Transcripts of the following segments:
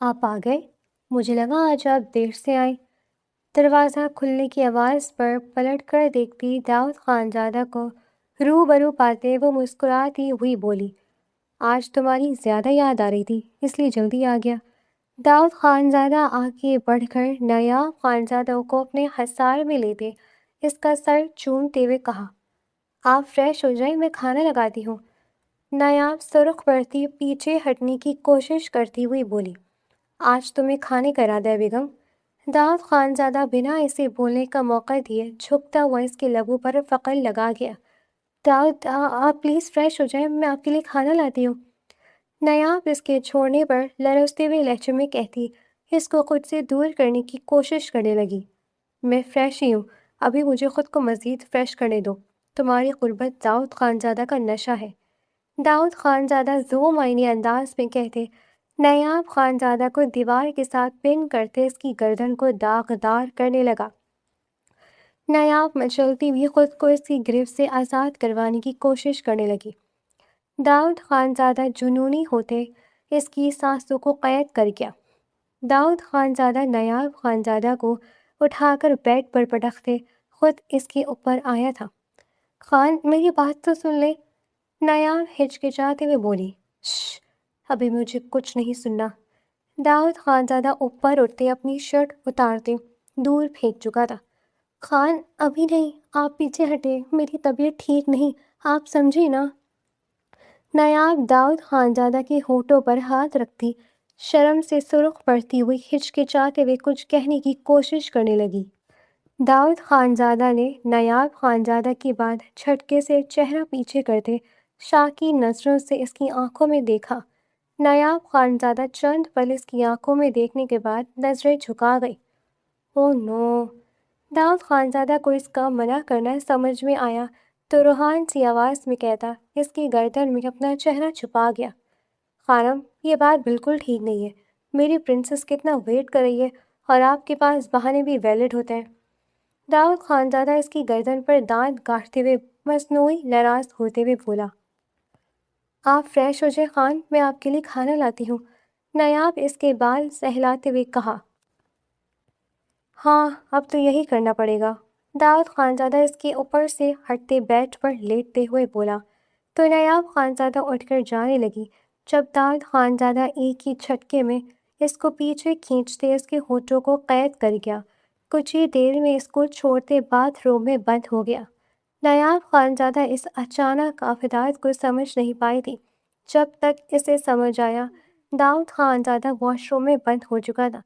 آپ آ گئے؟ مجھے لگا آج آپ دیر سے آئیں۔ دروازہ کھلنے کی آواز پر پلٹ کر دیکھتی داؤد خانزادہ کو روبرو پاتے وہ مسکراتی ہوئی بولی، آج تمہاری زیادہ یاد آ رہی تھی اس لیے جلدی آ گیا۔ داؤد خانزادہ آگے بڑھ کر نایاب خانزادہ کو اپنے حصار میں لیتے اس کا سر چومتے ہوئے کہا، آپ فریش ہو جائیں، میں کھانا لگاتی ہوں۔ نایاب سرخ پڑتی پیچھے ہٹنے کی کوشش کرتی ہوئی بولی، آج تمہیں کھانے کا ارادہ ہے بیگم؟ داؤد خانزادہ بنا اسے بولنے کا موقع دیے جھکتا ہوا اس کے لبوں پر فقر لگا گیا۔ داؤد آپ پلیز فریش ہو جائیں، میں آپ کے لیے کھانا لاتی ہوں۔ نایاب اس کے چھوڑنے پر لرزتے ہوئے لہجے میں کہتی اس کو خود سے دور کرنے کی کوشش کرنے لگی، میں فریش ہی ہوں، ابھی مجھے خود کو مزید فریش کرنے دو، تمہاری قربت داؤد خانزادہ کا نشہ ہے۔ داؤد خانزادہ ذو معنی انداز میں کہتے نایاب خانزادہ کو دیوار کے ساتھ پن کرتے اس کی گردن کو داغدار کرنے لگا۔ نایاب مچلتی ہوئی خود کو اس کی گرفت سے آزاد کروانے کی کوشش کرنے لگی۔ داؤد خانزادہ جنونی ہوتے اس کی سانسوں کو قید کر گیا۔ داؤد خانزادہ نایاب خانزادہ کو اٹھا کر بیڈ پر پٹکتے خود اس کے اوپر آیا تھا۔ خان میری بات تو سن لے، نایاب ہچکچاتے ہوئے بولی۔ شش، ابھی مجھے کچھ نہیں سننا۔ داؤد خانزادہ اوپر اٹھتے اپنی شرٹ اتارتے دور پھینک چکا تھا۔ خان ابھی نہیں، آپ پیچھے ہٹے، میری طبیعت ٹھیک نہیں، آپ سمجھے نا۔ نایاب داؤد خانزادہ کے ہونٹوں پر ہاتھ رکھتی شرم سے سرخ پڑتی ہوئی ہچکچاتے ہوئے کچھ کہنے کی کوشش کرنے لگی۔ داؤد خانزادہ نے نایاب خانزادہ کی بات جھٹکے سے چہرہ پیچھے کرتے شاکین نظروں سے اس کی آنکھوں میں دیکھا۔ نایاب خانزادہ چند پل اس کی آنکھوں میں دیکھنے کے بعد نظریں جھکا گئی۔ او نو! داؤد خانزادہ کو اس کا منع کرنا سمجھ میں آیا تو روحان سی آواز میں کہتا اس کی گردن میں اپنا چہرہ چھپا گیا، خانم یہ بات بالکل ٹھیک نہیں ہے، میری پرنسس کتنا ویٹ کر رہی ہے اور آپ کے پاس بہانے بھی ویلڈ ہوتے ہیں۔ داؤد خانزادہ اس کی گردن پر دانت گاٹتے ہوئے مصنوعی ناراض ہوتے ہوئے بولا، آپ فریش ہو جائیں خان، میں آپ کے لیے کھانا لاتی ہوں۔ نایاب اس کے بال سہلاتے ہوئے کہا، ہاں اب تو یہی کرنا پڑے گا۔ داؤد خانزادہ اس کے اوپر سے ہٹتے بیڈ پر لیٹتے ہوئے بولا تو نایاب خانزادہ اٹھ کر جانے لگی۔ جب داؤد خانزادہ ایک ہی جھٹکے میں اس کو پیچھے کھینچتے اس کے ہونٹوں کو قید کر گیا، کچھ ہی دیر میں اس کو چھوڑتے باتھ روم میں بند ہو گیا۔ نایاب خانزادہ اس اچانک آفات کو سمجھ نہیں پائی تھی۔ جب تک اسے سمجھ آیا داؤد خانزادہ واش روم میں بند ہو چکا تھا۔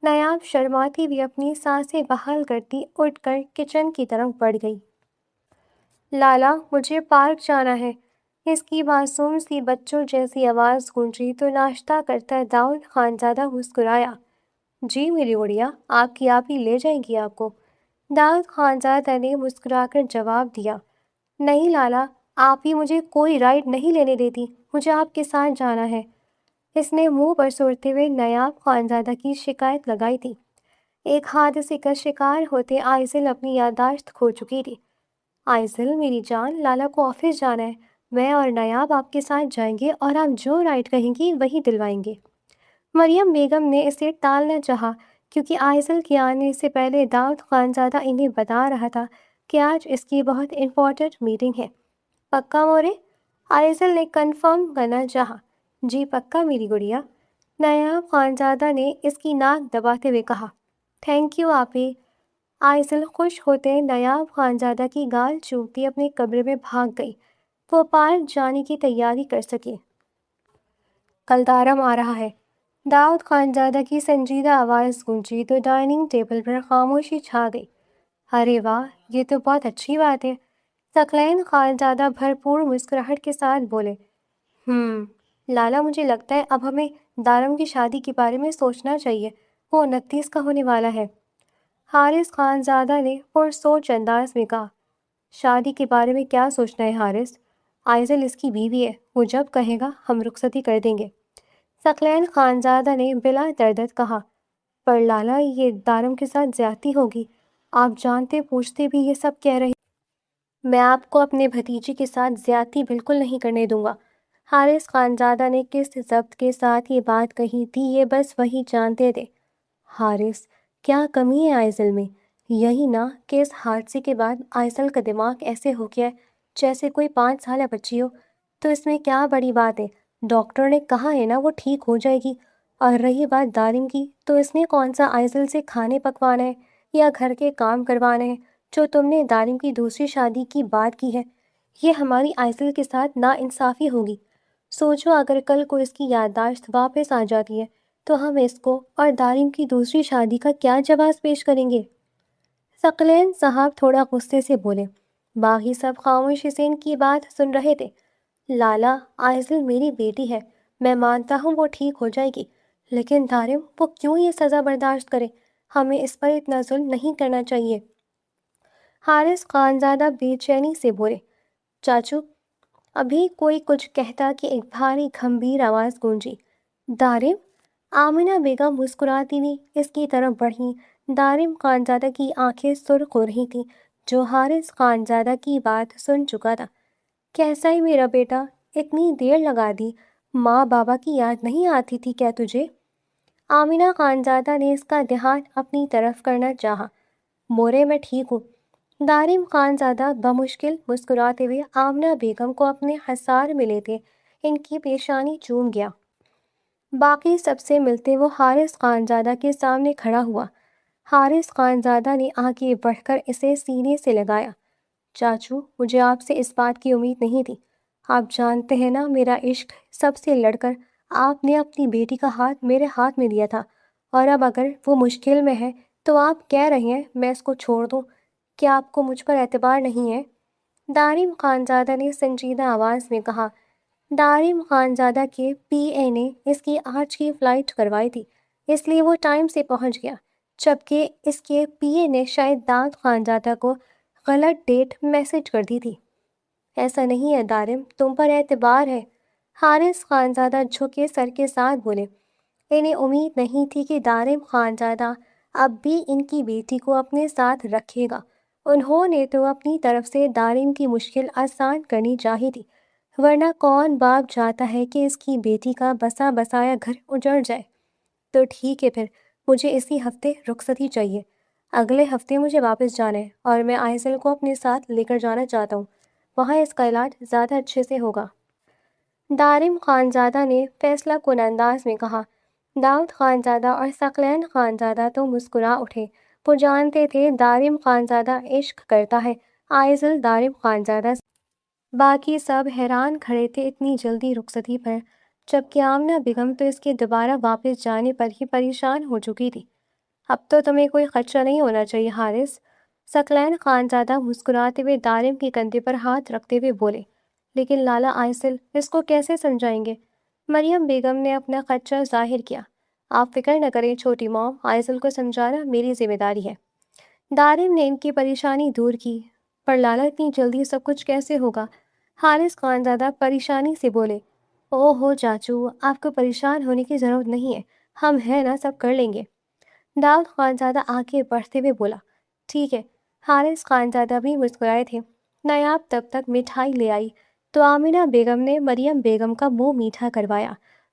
نایاب شرماتی بھی اپنی سانسیں بحال کرتی اٹھ کر کچن کی طرف بڑھ گئی۔ لالا مجھے پارک جانا ہے، اس کی معصوم سی بچوں جیسی آواز گونجی تو ناشتہ کرتا داؤد خانزادہ مسکرایا، جی میری گڑیا، آپ کی آپ ہی لے جائیں گی آپ کو۔ داؤد خانزادہ نے مسکرا کر جواب دیا، نہیں لالا، آپ ہی مجھے کوئی رائڈ نہیں لینے دیتی، مجھے آپ کے ساتھ جانا ہے۔ اس نے منہ پر سوڑتے ہوئے نایاب خانزادہ کی شکایت لگائی تھی۔ ایک حادثے کا شکار ہوتے آئزل اپنی یادداشت کھو چکی تھی۔ آئزل میری جان، لالا کو آفس جانا ہے، میں اور نایاب آپ کے ساتھ جائیں گے اور آپ جو رائڈ کہیں گی وہی دلوائیں گے۔ مریم بیگم نے اسے ٹالنا چاہا کیونکہ آئزل کے آنے سے پہلے داؤد خانزادہ انہیں بتا رہا تھا کہ آج اس کی بہت امپورٹنٹ میٹنگ ہے۔ پکا مورے؟ آئزل نے کنفرم کرنا چاہا، جی پکا میری گڑیا۔ نایاب خانزادہ نے اس کی ناک دباتے ہوئے کہا، تھینک یو آپی۔ آئزل خوش ہوتے نایاب خانزادہ کی گال چومتی اپنے کمرے میں بھاگ گئی۔ وہ پارک جانے کی تیاری کر سکے۔ کلدارم آ رہا ہے، داؤد خانزادہ کی سنجیدہ آواز گونجی تو ڈائننگ ٹیبل پر خاموشی چھا گئی۔ ارے واہ، یہ تو بہت اچھی بات ہے، ثقلین خانزادہ بھرپور مسکراہٹ کے ساتھ بولے۔ لالا مجھے لگتا ہے اب ہمیں دارم کی شادی کے بارے میں سوچنا چاہیے، وہ 29 کا ہونے والا ہے۔ حارث خانزادہ نے پرسوچ انداز میں کہا، شادی کے بارے میں کیا سوچنا ہے حارث، آئزل اس کی بیوی ہے، وہ جب کہے گا ہم رخصتی کر دیں گے۔ ثقلین خانزادہ نے بلا تردد کہا، پر لالا یہ دارم کے ساتھ زیادتی ہوگی، آپ جانتے پوچھتے بھی یہ سب کہہ رہے، میں آپ کو اپنے بھتیجے کے ساتھ زیادتی بالکل نہیں کرنے دوں گا۔ حارث خانزادہ نے کس ضبط کے ساتھ یہ بات کہی تھی یہ بس وہی جانتے تھے۔ حارث، کیا کمی ہے آئزل میں؟ یہی نا کہ اس حادثے کے بعد آئزل کا دماغ ایسے ہو گیا ہے جیسے کوئی 5 سالہ بچی ہو۔ تو اس میں کیا بڑی بات ہے؟ ڈاکٹر نے کہا ہے نا وہ ٹھیک ہو جائے گی۔ اور رہی بات دارم کی، تو اس نے کون سا آئزل سے کھانے پکوانا ہے یا گھر کے کام کروانا ہے جو تم نے دارم کی دوسری شادی کی بات کی ہے؟ یہ ہماری آئزل کے ساتھ ناانصافی ہوگی۔ سوچو اگر کل کو اس کی یادداشت واپس آ جاتی ہے تو ہم اس کو اور دارم کی دوسری شادی کا کیا جواز پیش کریں گے؟ ثقلین صاحب تھوڑا غصے سے بولے۔ باقی سب خاموشی سے ان کی بات سن رہے تھے۔ لالا، آئزل میری بیٹی ہے، میں مانتا ہوں وہ ٹھیک ہو جائے گی، لیکن دارم وہ کیوں یہ سزا برداشت کرے؟ ہمیں اس پر اتنا ظلم نہیں کرنا چاہیے۔ حارث خانزادہ بے چینی سے بولے۔ چاچو، ابھی کوئی کچھ کہتا کہ ایک بھاری گھمبیر آواز گونجی۔ دارم؟ آمنہ بیگم مسکراتی ہوئی اس کی طرف بڑھی۔ دارم خانزادہ کی آنکھیں سرخ ہو رہی تھیں جو حارث خانزادہ کی بات سن چکا تھا۔ کیسا ہی میرا بیٹا، اتنی دیر لگا دی، ماں بابا کی یاد نہیں آتی تھی کیا تجھے؟ آمنہ خانزادہ نے اس کا دھیان اپنی طرف کرنا چاہا۔ مورے میں ٹھیک ہوں۔ دارم خانزادہ بمشکل مسکراتے ہوئے آمنہ بیگم کو اپنے حصار میں لیتے ان کی پیشانی چوم گیا۔ باقی سب سے ملتے وہ حارث خانزادہ کے سامنے کھڑا ہوا۔ حارث خانزادہ نے آگے بڑھ کر اسے سینے سے لگایا۔ چاچو، مجھے آپ سے اس بات کی امید نہیں تھی۔ آپ جانتے ہیں نا میرا عشق سب سے لڑ کر آپ نے اپنی بیٹی کا ہاتھ میرے ہاتھ میں دیا تھا، اور اب اگر وہ مشکل میں ہے تو آپ کہہ رہے ہیں میں اس کو چھوڑ دوں؟ کیا آپ کو مجھ پر اعتبار نہیں ہے؟ دارم خانزادہ نے سنجیدہ آواز میں کہا۔ دارم خانزادہ کے پی اے نے اس کی آج کی فلائٹ کروائی تھی، اس لیے وہ ٹائم سے پہنچ گیا، جبکہ اس کے پی اے نے شاید داؤد خانزادہ کو غلط ڈیٹ میسج کر دی تھی۔ ایسا نہیں ہے دارم، تم پر اعتبار ہے۔ حارث خانزادہ جھکے سر کے ساتھ بولے۔ انہیں امید نہیں تھی کہ دارم خانزادہ اب بھی ان کی بیٹی کو اپنے ساتھ رکھے گا۔ انہوں نے تو اپنی طرف سے دارم کی مشکل آسان کرنی چاہی تھی، ورنہ کون باپ چاہتا ہے کہ اس کی بیٹی کا بسا بسایا گھر اجڑ جائے؟ تو ٹھیک ہے، پھر مجھے اسی ہفتے رخصتی چاہیے۔ اگلے ہفتے مجھے واپس جانا ہے اور میں آئزل کو اپنے ساتھ لے کر جانا چاہتا ہوں، وہاں اس کا علاج زیادہ اچھے سے ہوگا۔ دارم خانزادہ نے فیصلہ کن انداز میں کہا۔ داؤد خانزادہ اور ثقلین خانزادہ تو مسکرا اٹھے۔ وہ جانتے تھے دارم خانزادہ عشق کرتا ہے آئزل دارم خانزادہ سے۔ باقی سب حیران کھڑے تھے اتنی جلدی رخصتی پر، جبکہ آمنہ بیگم تو اس کے دوبارہ واپس جانے پر ہی پریشان ہو چکی تھی۔ اب تو تمہیں کوئی خدشہ نہیں ہونا چاہیے حارث، ثقلین خانزادہ مسکراتے ہوئے دارم کے کندھے پر ہاتھ رکھتے ہوئے بولے۔ لیکن لالا آئزل، اس کو کیسے سمجھائیں گے؟ مریم بیگم نے اپنا خدشہ ظاہر کیا۔ آپ فکر نہ کریں چھوٹی موم، آئزل کو سمجھانا میری ذمہ داری ہے۔ دارم نے ان کی پریشانی دور کی۔ پر لالا اتنی جلدی سب کچھ کیسے ہوگا؟ حارث خانزادہ پریشانی سے بولے۔ او ہو چاچو، آپ کو پریشان ہونے کی ضرورت نہیں ہے، ہم ہیں نا، سب کر لیں گے۔ داؤد خانزادہ آگے بڑھتے ہوئے بولا۔ ٹھیک ہے۔ حارث خانزادہ بھی مسکرائے تھے۔ نایاب تب تک مٹھائی لے آئی تو آمنہ بیگم نے مریم بیگم کا منہ میٹھا کروایا۔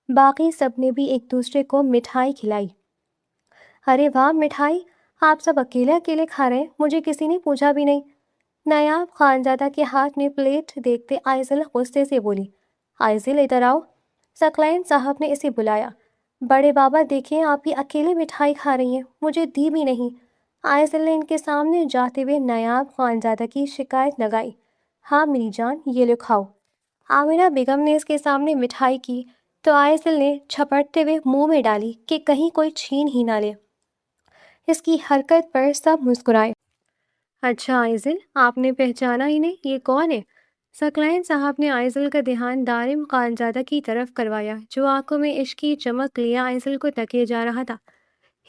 باقی سب نے بھی ایک دوسرے کو مٹھائی کھلائی۔ ارے واہ، مٹھائی آپ سب اکیلے اکیلے کھا رہے ہیں، مجھے کسی نے پوچھا بھی نہیں۔ نایاب خانزادہ کے ہاتھ میں پلیٹ دیکھتے آئزل غصے سے بولی۔ آئزل ادھر آؤ۔ ثقلین صاحب نے اسے بلایا۔ بڑے بابا دیکھیں، آپ ہی اکیلے مٹھائی کھا رہی ہیں، مجھے دی بھی نہیں۔ آئزل نے ان کے سامنے جاتے ہوئے نایاب خانزادہ کی شکایت لگائی۔ ہاں میری جان، یہ لو کھاؤ۔ آمنہ بیگم نے اس کے سامنے مٹھائی کی تو آئزل نے جھپٹتے ہوئے منہ میں ڈالی کہ کہیں کوئی چھین ہی نہ لے۔ اس کی حرکت پر سب مسکرائے۔ اچھا آئزل، آپ نے پہچانا ہی نہیں، یہ کون ہے؟ ثقلین صاحب نے آئزل کا دھیان دارم خانزادہ کی طرف کروایا جو آنکھوں میں عشق کی چمک لیے آئزل کو تکیے جا رہا تھا۔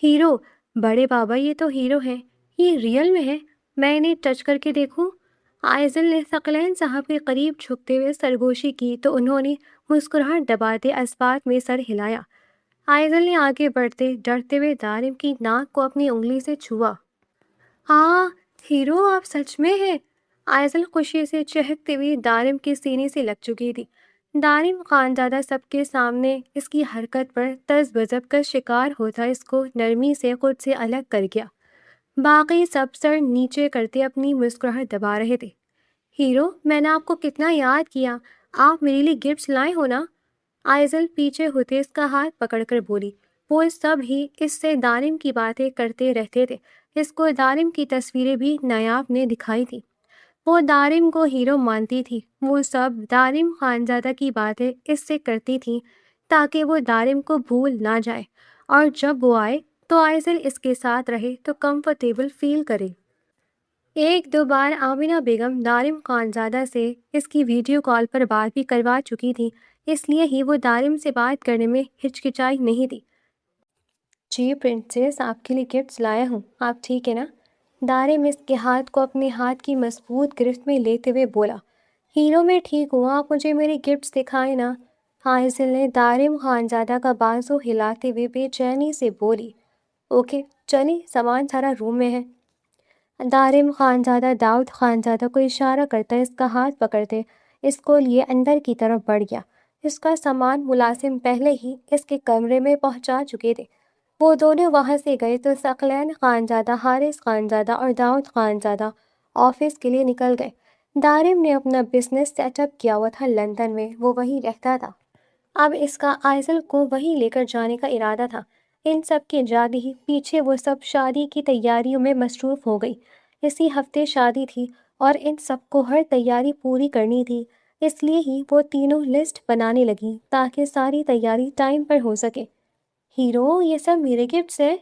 ہیرو؟ بڑے بابا یہ تو ہیرو ہے، یہ ریئل میں ہے، میں انہیں ٹچ کر کے دیکھوں؟ آئزل نے ثقلین صاحب کے قریب جھکتے ہوئے سرگوشی کی تو انہوں نے مسکراہٹ دباتے اسبات میں سر ہلایا۔ آئزل نے آگے بڑھتے ڈرتے ہوئے دارم کی ناک کو اپنی انگلی سے چھوا۔ ہیرو آپ سچ میں ہیں؟ آئزل خوشی سے چہکتے ہوئے دارم کے سینے سے لگ چکی تھی۔ دارم خانزادہ سب کے سامنے اس کی حرکت پر تذ بذب کا شکار ہوتا اس کو نرمی سے خود سے الگ کر گیا۔ باقی سب سر نیچے کرتے اپنی مسکراہٹ دبا رہے تھے۔ ہیرو، میں نے آپ کو کتنا یاد کیا، آپ میرے لیے گفٹس لائے ہو نا؟ آئزل پیچھے ہوتے اس کا ہاتھ پکڑ کر بولی۔ وہ سب ہی اس سے دارم کی باتیں کرتے رہتے تھے، اس کو دارم کی تصویریں بھی نایاب نے دکھائی تھی۔ وہ دارم کو ہیرو مانتی تھی، وہ سب دارم خانزادہ کی باتیں اس سے کرتی تھی تاکہ وہ دارم کو بھول نہ جائے، اور جب وہ آئے تو آئزل اس کے ساتھ رہے تو کمفرٹیبل فیل کرے۔ ایک دو بار آمنہ بیگم دارم خانزادہ سے اس کی ویڈیو کال پر بات بھی کروا چکی تھی، اس لیے ہی وہ دارم سے بات کرنے میں ہچکچائی نہیں تھی۔ جی پرنسس، آپ کے لیے گفٹس لایا ہوں، آپ ٹھیک ہے نا؟ دارم اس کے ہاتھ کو اپنے ہاتھ کی مضبوط گرفت میں لیتے ہوئے بولا۔ ہیرو، میں ٹھیک ہوں، آپ مجھے میرے گفٹس دکھائیں نا۔ آئزل نے دارم خانزادہ کا بازو ہلاتے ہوئے بے چینی سے بولی۔ اوکے چلیں، سامان سارا روم میں ہے۔ دارم خانزادہ داؤد خانزادہ کو اشارہ کرتا اس کا ہاتھ پکڑتے اس کو لیے اندر کی طرف بڑھ گیا۔ اس کا سامان ملازم پہلے ہی اس کے کمرے میں پہنچا چکے تھے۔ وہ دونوں وہاں سے گئے تو ثقلین خانزادہ، حارث خانزادہ اور داؤد خانزادہ آفس کے لیے نکل گئے۔ دارم نے اپنا بزنس سیٹ اپ کیا ہوا تھا لندن میں، وہ وہیں رہتا تھا۔ اب اس کا آئزل کو وہیں لے کر جانے کا ارادہ تھا۔ ان سب کے جاتے ہی پیچھے وہ سب شادی کی تیاریوں میں مصروف ہو گئی۔ اسی ہفتے شادی تھی اور ان سب کو ہر تیاری پوری کرنی تھی، اس لیے ہی وہ تینوں لسٹ بنانے لگیں تاکہ ساری تیاری ٹائم پر ہو سکے۔ ہیرو، یہ سب میرے گفٹس ہیں؟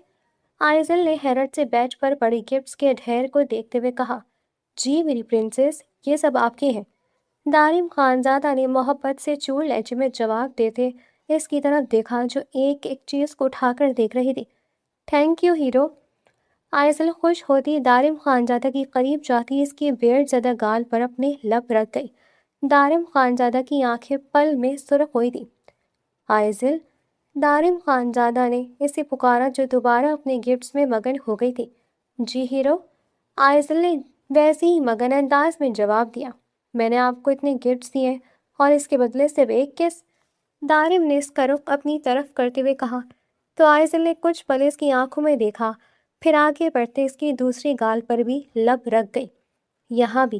آئزل نے حیرت سے بیچ پر پڑی گفٹس کے ڈھیر کو دیکھتے ہوئے کہا۔ جی میری پرنسس، یہ سب آپ کے ہیں۔ دارم خانزادہ نے محبت سے چور لہجے میں جواب دیتے اس کی طرف دیکھا جو ایک ایک چیز کو اٹھا کر دیکھ رہی تھی۔ Thank you hero. آئزل خوش ہوتی دارم خانزادہ کی قریب جاتی اس کے بیڑ زدہ گال پر اپنے لب رکھ گئی۔ دارم خانزادہ کی آنکھیں پل میں سرخ ہوئی تھی۔ آئزل، دارم خانزادہ نے اسے پکارا جو دوبارہ اپنے گفٹس میں مگن ہو گئی تھی۔ جی ہیرو، آئزل نے ویسے ہی مگن انداز میں جواب دیا۔ میں نے آپ کو اتنے گفٹس دیے اور اس کے بدلے صرف ایک کس؟ دارم نے اس کا رخ اپنی طرف کرتے ہوئے کہا تو آئزل نے کچھ پل اس کی آنکھوں میں دیکھا، پھر آگے بڑھتے اس کی دوسری گال پر بھی لب رکھ گئی۔ یہاں بھی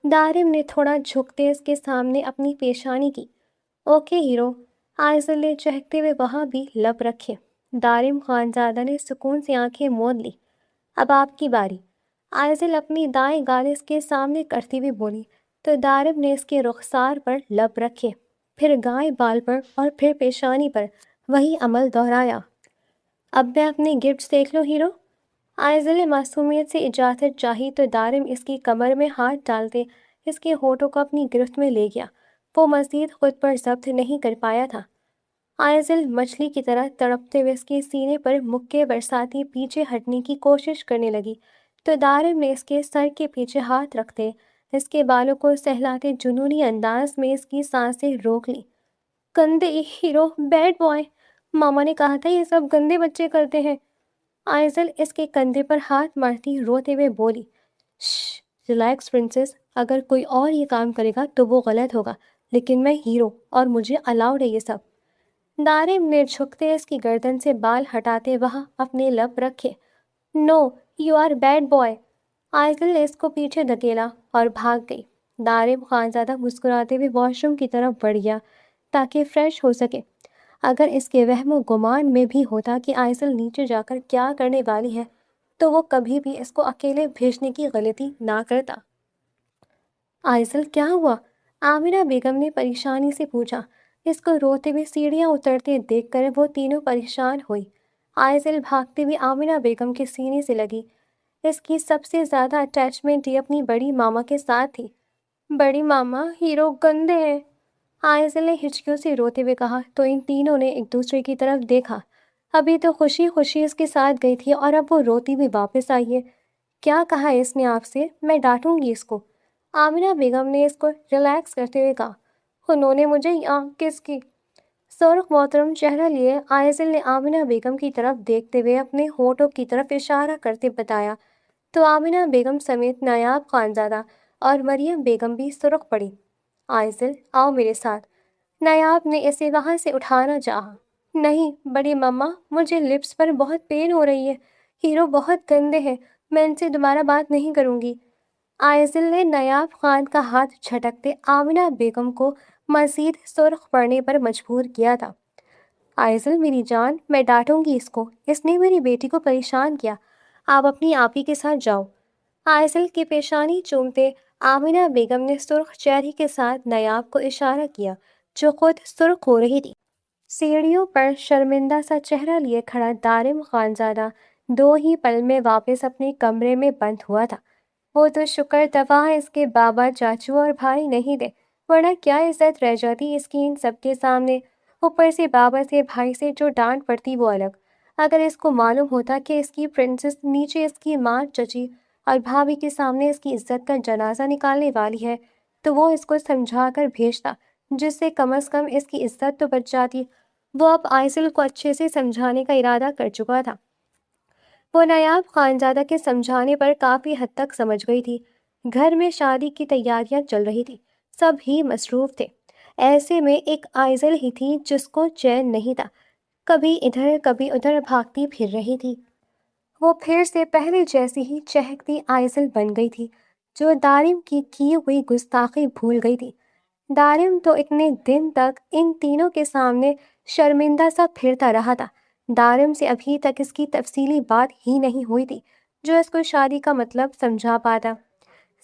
دارم نے تھوڑا جھکتے اس کے سامنے اپنی پیشانی کی۔ اوکے ہیرو، آئزل نے چہکتے ہوئے وہاں بھی لب رکھے۔ دارم خانزادہ نے سکون سے آنکھیں موند لی۔ اب آپ کی باری۔ آئزل اپنی دائیں گال اس کے سامنے کرتی ہوئی بولی تو دارم نے اس کے رخسار پر لب رکھے، پھر گائے بال پر اور پھر پیشانی پر وہی عمل دہرایا۔ اب میں اپنے گفٹس دیکھ لوں ہیرو؟ آئزل نے معصومیت سے اجازت چاہی تو دارم اس کی کمر میں ہاتھ ڈالتے اس کے ہونٹوں کو اپنی گرفت میں لے گیا۔ وہ مزید خود پر ضبط نہیں کر پایا تھا۔ آئزل مچھلی کی طرح تڑپتے ہوئے اس کے سینے پر مکے برساتی پیچھے ہٹنے کی کوشش کرنے لگی تو دارم نے اس کے سر کے پیچھے ہاتھ رکھتے اس کے بالوں کو سہلاتے جنونی انداز میں اس کی سانسیں روک لی۔ گندے ہیرو، بیڈ بوائے، ماما نے کہا تھا یہ سب گندے بچے کرتے ہیں۔ آئزل اس کے کندھے پر ہاتھ مارتی روتے ہوئے بولی۔ شش، ریلیکس پرنسس، اگر کوئی اور یہ کام کرے گا تو وہ غلط ہوگا، لیکن میں ہیرو اور مجھے الاؤڈ ہے یہ سب۔ دارم نے جھکتے اس کی گردن سے بال ہٹاتے وہاں اپنے لب رکھے۔ نو، you are bed boy. Aizal نے اس کو پیچھے دھکیلا اور بھاگ گئی۔ دارم خانزادہ مسکراتے ہوئے واش روم کی طرف بڑھ گیا تاکہ فریش ہو سکے۔ اگر اس کے وہم و گمان میں بھی ہوتا کہ آئزل نیچے جا کر کیا کرنے والی ہے تو وہ کبھی بھی اس کو اکیلے بھیجنے کی غلطی نہ کرتا۔ آئزل، کیا ہوا؟ آمنہ بیگم نے پریشانی سے پوچھا۔ اس کو روتے ہوئے سیڑھیاں اترتے دیکھ کر وہ تینوں پریشان ہوئی۔ آئزل بھاگتے ہوئے آمنہ بیگم کے سینے سے لگی۔ اس کی سب سے زیادہ اٹیچمنٹ ہی اپنی بڑی ماما کے ساتھ تھی۔ بڑی ماما، ہیرو گندے ہیں، آئزل نے ہچکیوں سے روتے ہوئے کہا تو ان تینوں نے ایک دوسرے کی طرف دیکھا۔ ابھی تو خوشی خوشی اس کے ساتھ گئی تھی اور اب وہ روتی ہوئی واپس آئی ہے۔ کیا کہا ہے اس نے آپ سے؟ میں ڈانٹوں گی اس کو۔ آمنہ بیگم نے اس کو ریلیکس کرتے ہوئے کہا۔ انہوں نے مجھے یہاں کس کی؟ سرخ محترم چہرہ لیے آئزل نے آمنہ بیگم کی طرف دیکھتے ہوئے اپنے ہونٹوں کی طرف اشارہ کرتے بتایا تو آمنہ بیگم سمیت نایاب خانزادہ اور مریم بیگم بھی سرخ پڑی۔ آئزل، آؤ میرے ساتھ۔ نایاب نے اسے وہاں سے اٹھانا چاہا۔ نہیں بڑی مما، مجھے لپس پر بہت پین ہو رہی ہے، ہیرو بہت گندے ہیں، میں ان سے دوبارہ بات نہیں کروں گی۔ آئزل نے نایاب خان کا ہاتھ جھٹکتے آمنہ بیگم کو مزید سرخ پڑنے پر مجبور کیا تھا۔ آئزل میری جان، میں ڈانٹوں گی اس نے میری بیٹی کو پریشان کیا، آپ اپنی آپی کے ساتھ جاؤ۔ آئزل کی پیشانی چومتے آمنہ بیگم نے سرخ چہرے کے ساتھ نایاب کو اشارہ کیا جو خود سرخ ہو رہی تھی۔ سیڑھیوں پر شرمندہ سا چہرہ لیے کھڑا دارم خانزادہ 2 ہی پل میں واپس اپنے کمرے میں بند ہوا تھا۔ وہ تو شکر دفعہ اس کے بابا، چاچو اور بھائی نہیں تھے، ورنہ کیا عزت رہ جاتی اس کی ان سب کے سامنے۔ اوپر سے بابا سے، بھائی سے جو ڈانٹ پڑتی وہ الگ۔ اگر اس کو معلوم ہوتا کہ اس کی پرنسس نیچے اس کی ماں، چچی اور بھابھی کے سامنے اس کی عزت کا جنازہ نکالنے والی ہے تو وہ اس کو سمجھا کر بھیجتا، جس سے کم از کم اس کی عزت تو بچ جاتی۔ وہ اب آئزل کو اچھے سے سمجھانے کا ارادہ کر چکا تھا۔ وہ نایاب خانزادہ کے سمجھانے پر کافی حد تک سمجھ گئی تھی۔ گھر میں شادی کی تیاریاں چل رہی تھی، سب ہی مصروف تھے۔ ایسے میں ایک آئزل ہی تھی جس کو چین نہیں تھا، کبھی ادھر کبھی ادھر بھاگتی پھر رہی تھی۔ وہ پھر سے پہلے جیسی ہی چہکتی آئزل بن گئی تھی جو دارم کی ہوئی گستاخی بھول گئی تھی۔ دارم تو اتنے دن تک ان تینوں کے سامنے شرمندہ سا پھرتا رہا تھا۔ دارم سے ابھی تک اس کی تفصیلی بات ہی نہیں ہوئی تھی جو اس کو شادی کا مطلب سمجھا پاتا۔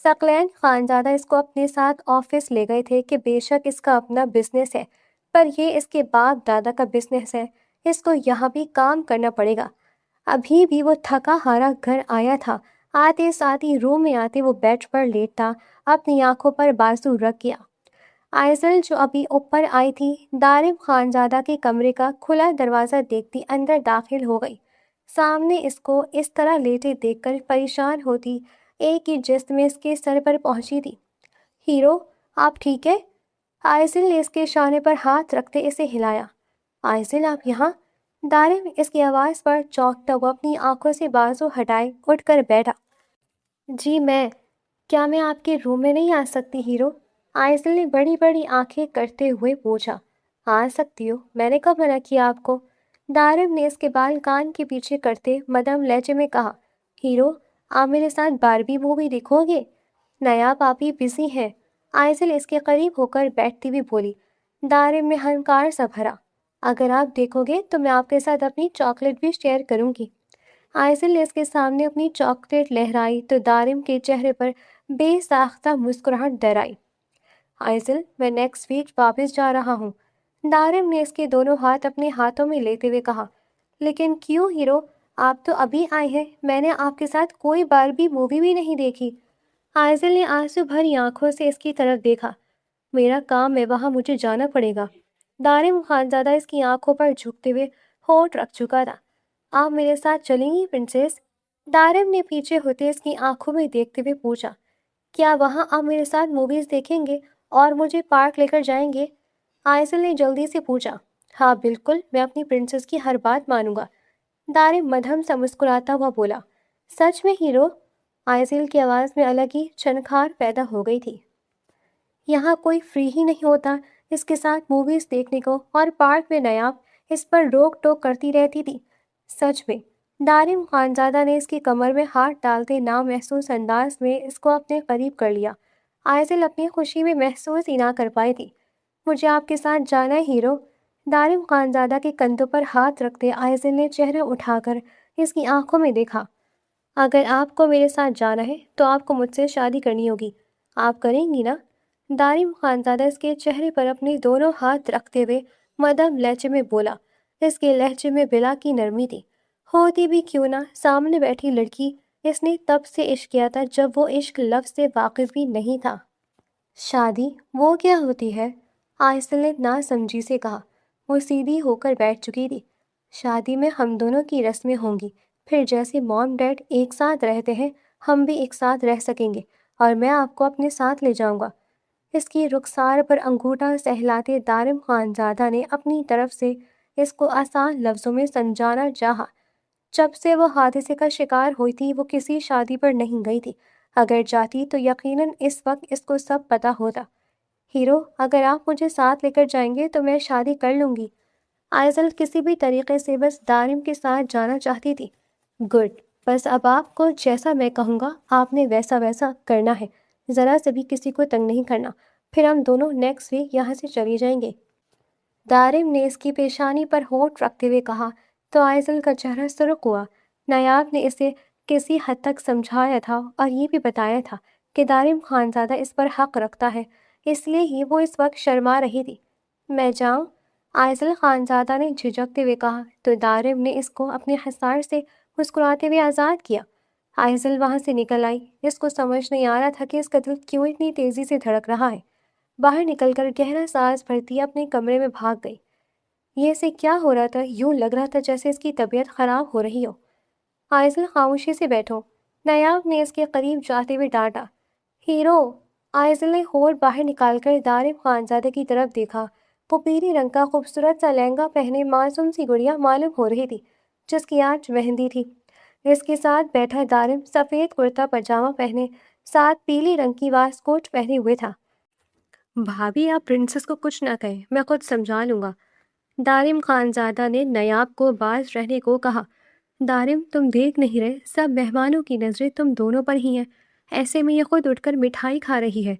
ثقلین خانزادہ اس کو اپنے ساتھ آفس لے گئے تھے کہ بے شک اس کا اپنا بزنس ہے، پر یہ اس کے باپ دادا کا بزنس ہے، اس کو یہاں بھی کام کرنا پڑے گا۔ ابھی بھی وہ تھکا ہارا گھر آیا تھا، آتے ساتھ ہی روم میں آتے وہ بیڈ پر لیٹا، اپنی آنکھوں پر بازو رکھ گیا۔ آئزل جو ابھی اوپر آئی تھی، دارم خانزادہ کے کمرے کا کھلا دروازہ دیکھتی اندر داخل ہو گئی۔ سامنے اس کو اس طرح لیٹے دیکھ کر پریشان ہوتی ایک ہی جست میں اس کے سر پر پہنچی تھی۔ ہیرو، آپ ٹھیک ہے؟ آئزل نے اس کے شانے پر ہاتھ رکھتے اسے ہلایا۔ آئزل، آپ یہاں؟ دارم اس کی آواز پر چونکتا ہوا اپنی آنکھوں سے بازو ہٹائے اٹھ کر بیٹھا۔ جی کیا میں آپ کے روم میں نہیں آ سکتی ہیرو؟ آئزل نے بڑی بڑی آنکھیں کرتے ہوئے پوچھا۔ آ سکتی ہو، میں نے کب منع کیا آپ کو؟ دارم نے اس کے بال کان کے پیچھے کرتے مدھم لہجے میں کہا۔ ہیرو، آپ میرے ساتھ باربی مووی دیکھو گے؟ نایاب آپی بزی ہے، آئزل اس کے قریب ہو کر بیٹھتی ہوئی بولی۔ دارم میں ہنکار سا بھرا۔ اگر آپ دیکھو گے تو میں آپ کے ساتھ اپنی چاکلیٹ بھی شیئر کروں گی۔ آئزل نے اس کے سامنے اپنی چاکلیٹ لہرائی تو دارم کے چہرے پر بے ساختہ مسکراہٹ در آئی۔ آئزل، میں نیکسٹ ویک واپس جا رہا ہوں۔ دارم نے اس کے دونوں ہاتھ اپنے ہاتھوں میں لیتے ہوئے کہا۔ لیکن کیوں ہیرو، آپ تو ابھی آئے ہیں، میں نے آپ کے ساتھ کوئی باربی مووی بھی نہیں دیکھی۔ آئزل نے آنسو بھری آنکھوں سے اس کی طرف دیکھا۔ میرا کام ہے، وہاں مجھے جانا پڑے گا۔ دارم خانزادہ اس کی آنکھوں پر جھکتے ہوئے ہونٹ رکھ چکا تھا۔ آپ میرے ساتھ چلیں گی پرنسس؟ دارم نے پیچھے ہوتے اس کی آنکھوں میں دیکھتے ہوئے پوچھا۔ کیا وہاں آپ میرے ساتھ موویز دیکھیں گے اور مجھے پارک لے کر جائیں گے؟ آئزل نے جلدی سے پوچھا۔ ہاں بالکل، میں اپنی پرنسس کی ہر بات مانوں گا، دارم مدھم سا مسکراتا ہوا بولا۔ سچ میں ہیرو؟ آئزل کی آواز میں الگ ہی چھنکھار پیدا ہو گئی تھی۔ یہاں کوئی فری ہی نہیں ہوتا اس کے ساتھ موویز دیکھنے کو، اور پارک میں نایاب اس پر روک ٹوک کرتی رہتی تھی۔ سچ میں؟ دارم خانزادہ نے اس کی کمر میں ہاتھ ڈالتے نامحسوس انداز میں اس کو اپنے قریب کر لیا۔ آئزل اپنی خوشی میں محسوس ہی نہ کر پائی تھی۔ مجھے آپ کے ساتھ جانا ہے ہیرو۔ دارم خانزادہ کے کندھوں پر ہاتھ رکھتے آئزل نے چہرہ اٹھا کر اس کی آنکھوں میں دیکھا۔ اگر آپ کو میرے ساتھ جانا ہے تو آپ کو مجھ سے شادی کرنی ہوگی، آپ کریں گی نا؟ دارم خانزادہ اس کے چہرے پر اپنے دونوں ہاتھ رکھتے ہوئے مدھم لہجے میں بولا۔ اس کے لہجے میں بلا کی نرمی تھی، ہوتی بھی کیوں نہ سامنے بیٹھی لڑکی اس نے تب سے عشق کیا تھا جب وہ عشق لفظ سے واقف بھی نہیں تھا۔ شادی وہ کیا ہوتی ہے؟ آئزل نے ناسمجھی سے کہا۔ وہ سیدھی ہو کر بیٹھ چکی تھی۔ شادی میں ہم دونوں کی رسمیں ہوں گی، پھر جیسے مام ڈیڈ ایک ساتھ رہتے ہیں ہم بھی ایک ساتھ رہ سکیں گے، اور میں آپ کو اپنے ساتھ لے جاؤں گا۔ اس کی رخسار پر انگوٹھا سہلاتے دارم خانزادہ نے اپنی طرف سے اس کو آسان لفظوں میں سمجھانا چاہا۔ جب سے وہ حادثے کا شکار ہوئی تھی وہ کسی شادی پر نہیں گئی تھی، اگر جاتی تو یقیناً اس وقت اس کو سب پتہ ہوتا۔ ہیرو، اگر آپ مجھے ساتھ لے کر جائیں گے تو میں شادی کر لوں گی۔ آئزل کسی بھی طریقے سے بس دارم کے ساتھ جانا چاہتی تھی۔ گڈ، بس اب آپ کو جیسا میں کہوں گا آپ نے ویسا کرنا ہے، ذرا سے بھی کسی کو تنگ نہیں کرنا، پھر ہم دونوں نیکسٹ ویک یہاں سے چلی جائیں گے۔ دارم نے اس کی پیشانی پر ہونٹ رکھتے ہوئے کہا تو آئزل کا چہرہ سرخ ہوا۔ نایاب نے اسے کسی حد تک سمجھایا تھا اور یہ بھی بتایا تھا کہ دارم خانزادہ اس پر حق رکھتا ہے، اس لیے ہی وہ اس وقت شرما رہی تھی۔ میں جاؤں؟ آئزل خانزادہ نے جھجکتے ہوئے کہا تو دارم نے اس کو اپنے حصار سے مسکراتے ہوئے آزاد کیا۔ آئزل وہاں سے نکل آئی۔ اس کو سمجھ نہیں آ رہا تھا کہ اس کا دل کیوں اتنی تیزی سے دھڑک رہا ہے۔ باہر نکل کر گہرا سانس بھرتی اپنے کمرے میں بھاگ گئی۔ یہ اسے کیا ہو رہا تھا؟ یوں لگ رہا تھا جیسے اس کی طبیعت خراب ہو رہی ہو۔ آئزل، خاموشی سے بیٹھو، نایاب نے اس کے قریب جاتے ہوئے ڈانٹا۔ ہیرو! آئزل نے ہور باہر نکال کر دارم خانزادہ کی طرف دیکھا۔ وہ پیلی رنگ کا خوبصورت سا لہنگا پہنے معصوم سی گڑیا معلوم ہو رہی تھی جس کی آج مہندی تھی۔ اس کے ساتھ بیٹھا دارم سفید کرتا پاجامہ پہنے ساتھ پیلی رنگ کی واس کوٹ پہنے ہوئے تھا۔ بھابھی، آپ پرنسس کو کچھ نہ کہیں، میں خود سمجھا لوں گا۔ دارم خانزادہ نے نایاب کو باز رہنے کو کہا۔ دارم، تم دیکھ نہیں رہے سب مہمانوں کی نظریں تم دونوں پر ہی ہیں، ایسے میں یہ خود اٹھ کر مٹھائی کھا رہی ہے۔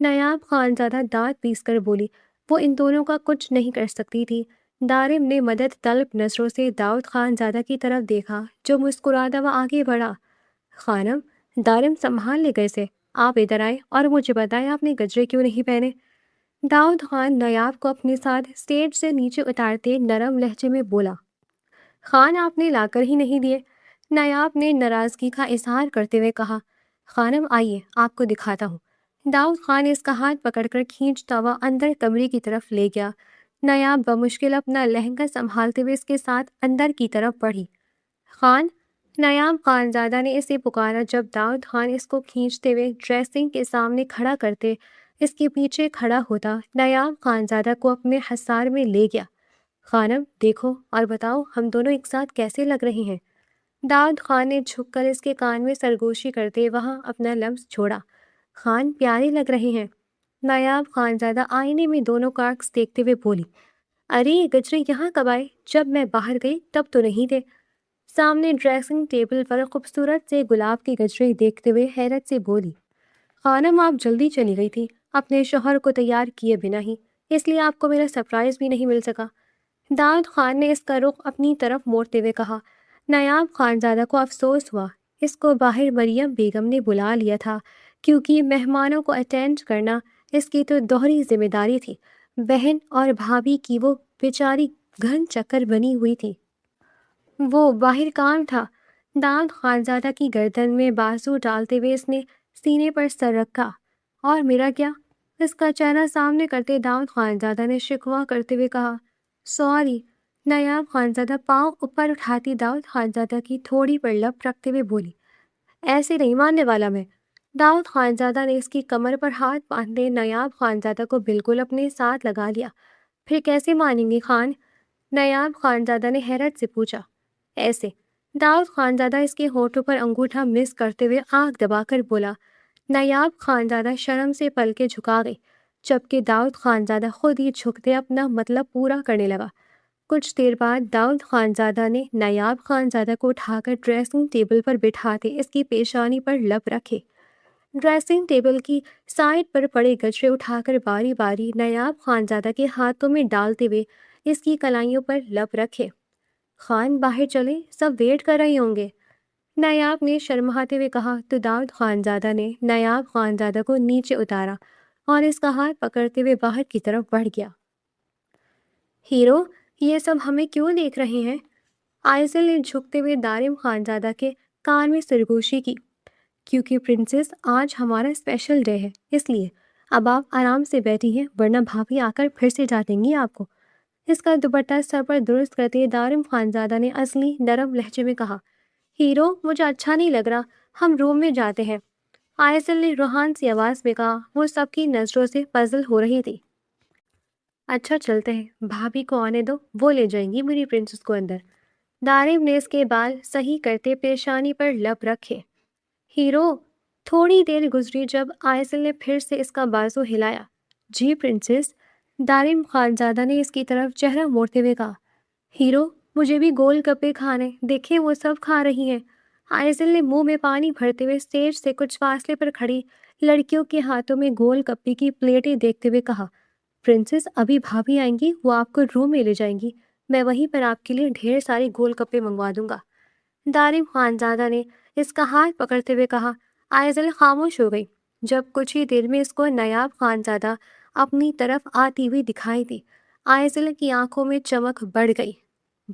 نایاب خانزادہ دانت پیس کر بولی۔ وہ ان دونوں کا کچھ نہیں کر سکتی تھی۔ دارم نے مدد طلب نظروں سے داؤد خانزادہ کی طرف دیکھا جو مسکراتا ہوا آگے بڑھا۔ خانم، دارم سنبھال لے گئے سے، آپ ادھر آئے اور مجھے بتائیں آپ نے گجرے کیوں نہیں پہنے؟ داؤد خان نایاب کو اپنے ساتھ اسٹیج سے نیچے اتارتے نرم لہجے میں بولا۔ خان، آپ نے لا کر ہی نہیں دیے، نایاب نے ناراضگی کا اظہار کرتے ہوئے کہا۔ خانم آئیے، آپ کو دکھاتا ہوں۔ داؤد خان اس کا ہاتھ پکڑ کر کھینچتا ہوا اندر کمرے کی طرف لے گیا۔ نایاب بمشکل اپنا لہنگا سنبھالتے ہوئے اس کے ساتھ اندر کی طرف بڑھی۔ خان! نایاب خانزادہ نے اسے پکارا جب داؤد خان اس کو کھینچتے ہوئے ڈریسنگ کے سامنے کھڑا کرتے اس کے پیچھے کھڑا ہوتا نایاب خانزادہ کو اپنے حصار میں لے گیا۔ خانم دیکھو اور بتاؤ ہم دونوں ایک ساتھ کیسے لگ رہے ہیں؟ داؤد خان نے جھک کر اس کے کان میں سرگوشی کرتے وہاں اپنا لمس چھوڑا۔ خان پیارے لگ رہے ہیں۔ نایاب خانزادہ آئینے میں دونوں کا عکس دیکھتے ہوئے بولی۔ ارے یہ گجرے یہاں کب آئے؟ جب میں باہر گئی تب تو نہیں تھے۔ سامنے ڈریسنگ ٹیبل پر خوبصورت سے گلاب کے گجرے دیکھتے ہوئے حیرت سے بولی۔ خانم آپ جلدی چلی گئی تھی اپنے شوہر کو تیار کیے بنا ہی، اس لیے آپ کو میرا سرپرائز بھی نہیں مل سکا۔ داؤد خان نے اس کا رخ اپنی طرف موڑتے ہوئے کہا۔ نایاب خانزادہ کو افسوس ہوا اس کو باہر مریم بیگم نے بلا لیا تھا کیونکہ مہمانوں کو اٹینڈ کرنا اس کی تو دوہری ذمہ داری تھی۔ بہن اور بھابھی کی وہ بیچاری گھن چکر بنی ہوئی تھی۔ وہ باہر کام تھا۔ داؤد خانزادہ کی گردن میں بازو ڈالتے ہوئے اس نے سینے پر سر رکھا۔ اور میرا کیا؟ اس کا چہرہ سامنے کرتے داؤد خانزادہ نے شکوہ کرتے ہوئے کہا۔ سوری۔ نایاب خانزادہ پاؤں اوپر اٹھاتی داؤد خانزادہ کی تھوڑی پر لب رکھتے ہوئے بولی۔ ایسے نہیں ماننے والا میں۔ داؤد خانزادہ نے اس کی کمر پر ہاتھ باندھے نایاب خانزادہ کو بالکل اپنے ساتھ لگا لیا۔ پھر کیسے مانیں گے خان؟ نایاب خانزادہ نے حیرت سے پوچھا۔ ایسے۔ داؤد خانزادہ اس کے ہونٹوں پر انگوٹھا مس کرتے ہوئے آنکھ دبا کر بولا۔ نایاب خانزادہ شرم سے پلکیں جھکا گئی جبکہ داؤد خانزادہ خود ہی جھکتے اپنا مطلب پورا کرنے لگا۔ کچھ دیر بعد داؤد خانزادہ نے نایاب خانزادہ کو اٹھا کر ڈریسنگ ٹیبل پر بٹھاتے اس کی پیشانی پر لب رکھے۔ ڈریسنگ ٹیبل کی سائڈ پر پڑے گجرے اٹھا کر باری باری نایاب خانزادہ کے ہاتھوں میں ڈالتے ہوئے اس کی کلائیوں پر لب رکھے۔ خان باہر چلیں، سب ویٹ کر رہے ہوں گے، نایاب نے شرماتے ہوئے کہا تو داؤد خانزادہ نے نایاب خانزادہ کو نیچے اتارا اور اس کا ہاتھ پکڑتے ہوئے باہر کی طرف بڑھ گیا۔ ہیرو، یہ سب ہمیں کیوں دیکھ رہے ہیں؟ آئزل نے جھکتے ہوئے دارم خانزادہ کے کان میں سرگوشی کی۔ کیونکہ پرنسس آج ہمارا اسپیشل ڈے ہے، اس لیے اب آپ آرام سے بیٹھی ہیں ورنہ بھابھی آ کر پھر سے ڈانٹیں گی آپ کو۔ اس کا دوپٹہ سر پر درست کرتے دارم خانزادہ نے اصلی نرم لہجے میں کہا۔ ہیرو، مجھے اچھا نہیں لگ رہا، ہم روم میں جاتے ہیں، آئزل نے روحان سی آواز میں کہا۔ وہ سب کی نظروں سے پزل ہو رہی تھی۔ اچھا چلتے ہیں، بھابھی کو آنے دو، وہ لے جائیں گی میری پرنسس کو اندر۔ دارم نے اس کے بال صحیح کرتے پیشانی پر لب رکھے۔ ہیرو! تھوڑی دیر گزری جب آئزل نے پھر سے اس کا بازو ہلایا۔ جی پرنسس، دارم خانزادہ نے اس کی طرف چہرہ موڑتے ہوئے کہا۔ ہیرو، مجھے بھی گول گپے کھانے، دیکھیں وہ سب کھا رہی ہیں۔ آئزل نے منہ میں پانی بھرتے ہوئے اسٹیج سے کچھ فاصلے پر کھڑی لڑکیوں کے ہاتھوں میں گول گپے کی پلیٹیں دیکھتے ہوئے کہا۔ پرنسس، ابھی بھابھی آئیں گی، وہ آپ کو روم میں لے جائیں گی، میں وہیں پر آپ کے لیے ڈھیر ساری گول گپے منگوا دوں گا۔ دارم خانزادہ نے اس کا ہاتھ پکڑتے ہوئے کہا۔ آئزل خاموش ہو گئی۔ جب کچھ ہی دیر میں اس کو نایاب خانزادہ اپنی طرف آتی ہوئی دکھائی دی، آئزل کی آنکھوں میں چمک بڑھ گئی۔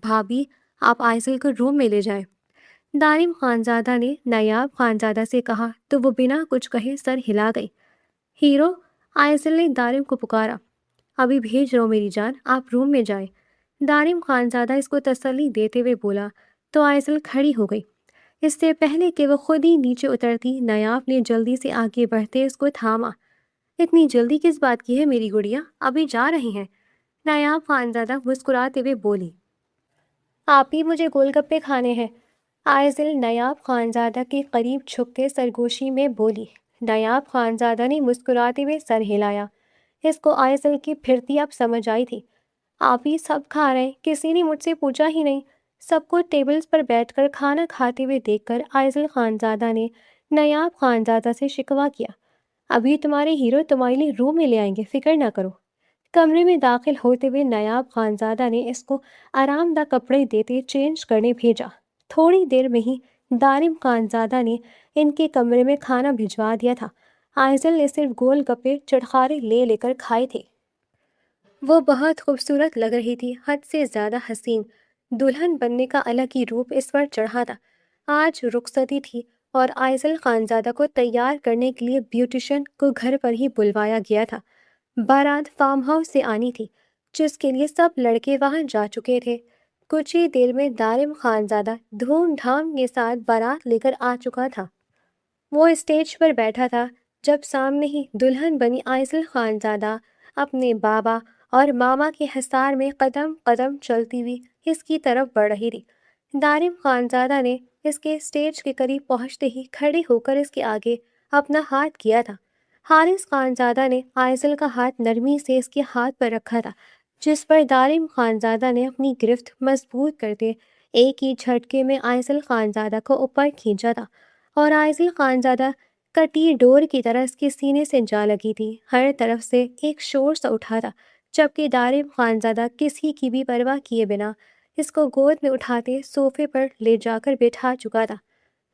بھابھی، آپ آئزل کو روم میں لے جائیں۔ دارم خانزادہ نے نایاب خانزادہ سے کہا تو وہ بنا کچھ کہے سر ہلا گئی۔ ہیرو، آئزل نے دارم کو پکارا۔ ابھی بھیج رہا ہوں میری جان، آپ روم میں جائیں۔ دارم خانزادہ اس کو تسلی دیتے ہوئے بولا تو آئزل کھڑی ہو گئی۔ اس سے پہلے کہ وہ خود ہی نیچے اترتی، نایاب نے جلدی سے آگے بڑھتے اس کو تھاما۔ اتنی جلدی کس بات کی ہے میری گڑیا، ابھی جا رہی ہیں؟ نایاب خانزادہ مسکراتے ہوئے بولی۔ آپ ہی مجھے گول گپے کھانے ہیں؟ آئزل نایاب خانزادہ کے قریب جھک کے سرگوشی میں بولی۔ نایاب خانزادہ نے مسکراتے ہوئے سر ہلایا۔ اس کو آئزل کی پھرتی اب سمجھ آئی تھی۔ آپ ہی سب کھا رہے ہیں، کسی نے مجھ سے پوچھا ہی نہیں۔ سب کو ٹیبلز پر بیٹھ کر کھانا کھاتے ہوئے دیکھ کر آئزل خانزادہ نے نایاب خانزادہ سے شکوہ کیا۔ ابھی تمہارے ہیرو تمہارے لیے روم میں لے آئیں گے، فکر نہ کرو۔ کمرے میں داخل ہوتے ہوئے نایاب خانزادہ نے اس کو آرام دہ کپڑے دیتے چینج کرنے بھیجا۔ تھوڑی دیر میں ہی دارم خانزادہ نے ان کے کمرے میں کھانا بھجوا دیا تھا۔ آئزل نے صرف گول گپے چٹخارے لے کر کھائے تھے۔ وہ بہت خوبصورت لگ رہی تھی، حد سے زیادہ حسین۔ دلہن بننے کا الگ ہی روپ اس پر چڑھا تھا۔ آج رخصتی تھی اور آئزل خانزادہ کو تیار کرنے کے لیے بیوٹیشین کو گھر پر ہی بلوایا گیا تھا۔ بارات فارم ہاؤس سے آنی تھی، جس کے لیے سب لڑکے وہاں جا چکے تھے۔ کچھ ہی دیر میں دارم خانزادہ دھوم دھام کے ساتھ بارات لے کر آ چکا تھا۔ وہ اسٹیج پر بیٹھا تھا جب سامنے ہی دلہن بنی آئزل خانزادہ اپنے بابا اور ماما کے حصار میں قدم قدم چلتی ہوئی اس کی طرف بڑھ رہی تھی۔ دارم خانزادہ نے اس کے اسٹیج کے قریب پہنچتے ہی کھڑے ہو کر اس کے آگے اپنا ہاتھ کیا تھا۔ حارث خانزادہ نے آئزل کا ہاتھ نرمی سے اس کے ہاتھ پر رکھا تھا، جس پر دارم خانزادہ نے اپنی گرفت مضبوط کرتے ایک ہی جھٹکے میں آئزل خانزادہ کو اوپر کھینچا تھا، اور آئزل خانزادہ کٹی ڈور کی طرح اس کے سینے سے جا لگی تھی۔ ہر طرف سے ایک شور سا اٹھا تھا، جبکہ دارم خانزادہ کسی کی بھی پرواہ کیے بنا اس کو گود میں اٹھاتے صوفے پر لے جا کر بٹھا چکا تھا۔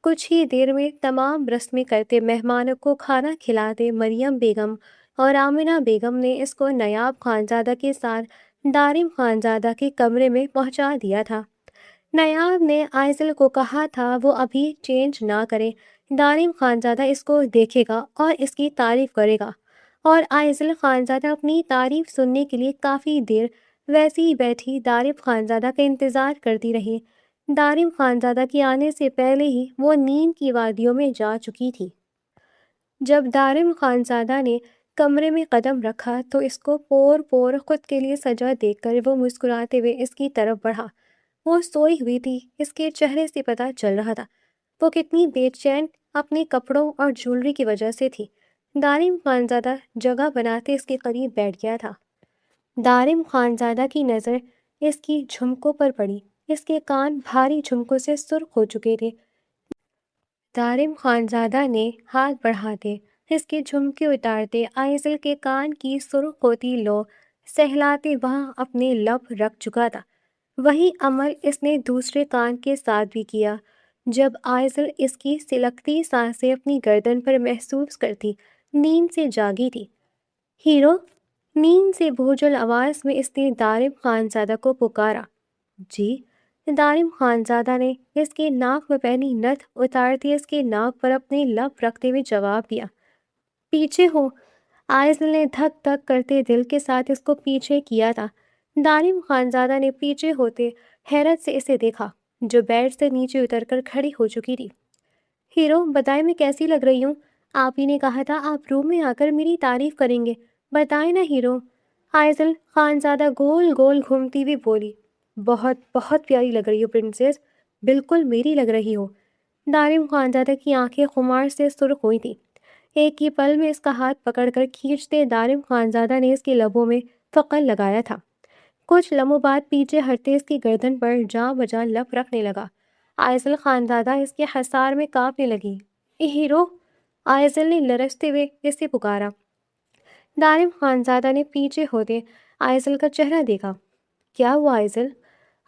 کچھ ہی دیر میں تمام رسمیں کرتے مہمانوں کو کھانا کھلاتے مریم بیگم اور آمنہ بیگم نے اس کو نایاب خانزادہ کے ساتھ دارم خانزادہ کے کمرے میں پہنچا دیا تھا۔ نایاب نے آئزل کو کہا تھا وہ ابھی چینج نہ کرے، دارم خانزادہ اس کو دیکھے گا اور اس کی تعریف کرے گا، اور آئزل خانزادہ اپنی تعریف سننے کے لیے کافی دیر ویسے ہی بیٹھی دارم خانزادہ کا انتظار کرتی رہی۔ دارم خانزادہ کے آنے سے پہلے ہی وہ نیند کی وادیوں میں جا چکی تھی۔ جب دارم خانزادہ نے کمرے میں قدم رکھا تو اس کو پور پور خود کے لیے سجا دیکھ کر وہ مسکراتے ہوئے اس کی طرف بڑھا۔ وہ سوئی ہوئی تھی، اس کے چہرے سے پتہ چل رہا تھا وہ کتنی بے چین اپنے کپڑوں اور جولری کی وجہ سے تھی۔ دارم خانزادہ جگہ بناتے اس کے قریب بیٹھ گیا تھا۔ دارم خانزادہ کی نظر اس کی جھمکوں پر پڑی۔ اس کے کان بھاری جھمکوں سے سرخ ہو چکے تھے۔ دارم خانزادہ نے ہاتھ بڑھاتے اس کے جھمکے اتارتے آئزل کے کان کی سرخ ہوتی لو سہلاتے وہاں اپنے لب رکھ چکا تھا۔ وہی عمل اس نے دوسرے کان کے ساتھ بھی کیا۔ جب آئزل اس کی سلکتی سانسیں اپنی گردن پر محسوس کرتی نیند سے جاگی تھی۔ ہیرو، نیند سے بھوجل آواز میں اس نے دارم خانزادہ کو پکارا۔ جی؟ دارم خانزادہ نے اس کے ناک میں پہنی نتھ اتارتے اس کے ناک پر اپنے لب رکھتے ہوئے جواب دیا۔ پیچھے ہو؟ آئزل نے دھک دھک کرتے دل کے ساتھ اس کو پیچھے کیا تھا۔ دارم خانزادہ نے پیچھے ہوتے حیرت سے اسے دیکھا، جو بیڈ سے نیچے اتر کر کھڑی ہو چکی تھی۔ ہیرو، بتائیں میں کیسی لگ رہی ہوں؟ آپ ہی نے کہا تھا آپ روم میں آ کر میری تعریف کریں گے، بتائیں نا ہیرو۔ آئزل خانزادہ گول گول گھومتی ہوئی بولی۔ بہت بہت پیاری لگ رہی ہو پرنسس، بالکل میری لگ رہی ہو۔ دارم خانزادہ کی آنکھیں خمار سے سرخ ہوئی تھیں۔ ایک ہی پل میں اس کا ہاتھ پکڑ کر کھینچتے دارم خانزادہ نے اس کے لبوں میں فقر لگایا تھا۔ کچھ لمحوں بعد پیچھے ہٹتے اس کی گردن پر جاں بجا لپ رکھنے لگا۔ آئزل خانزادہ اس کے حصار میں کانپنے لگی۔ ہیرو! آئزل نے لرزتے ہوئے اسے پکارا۔ دارم خانزادہ نے پیچھے ہوتے آئزل کا چہرہ دیکھا۔ کیا ہوا آئزل؟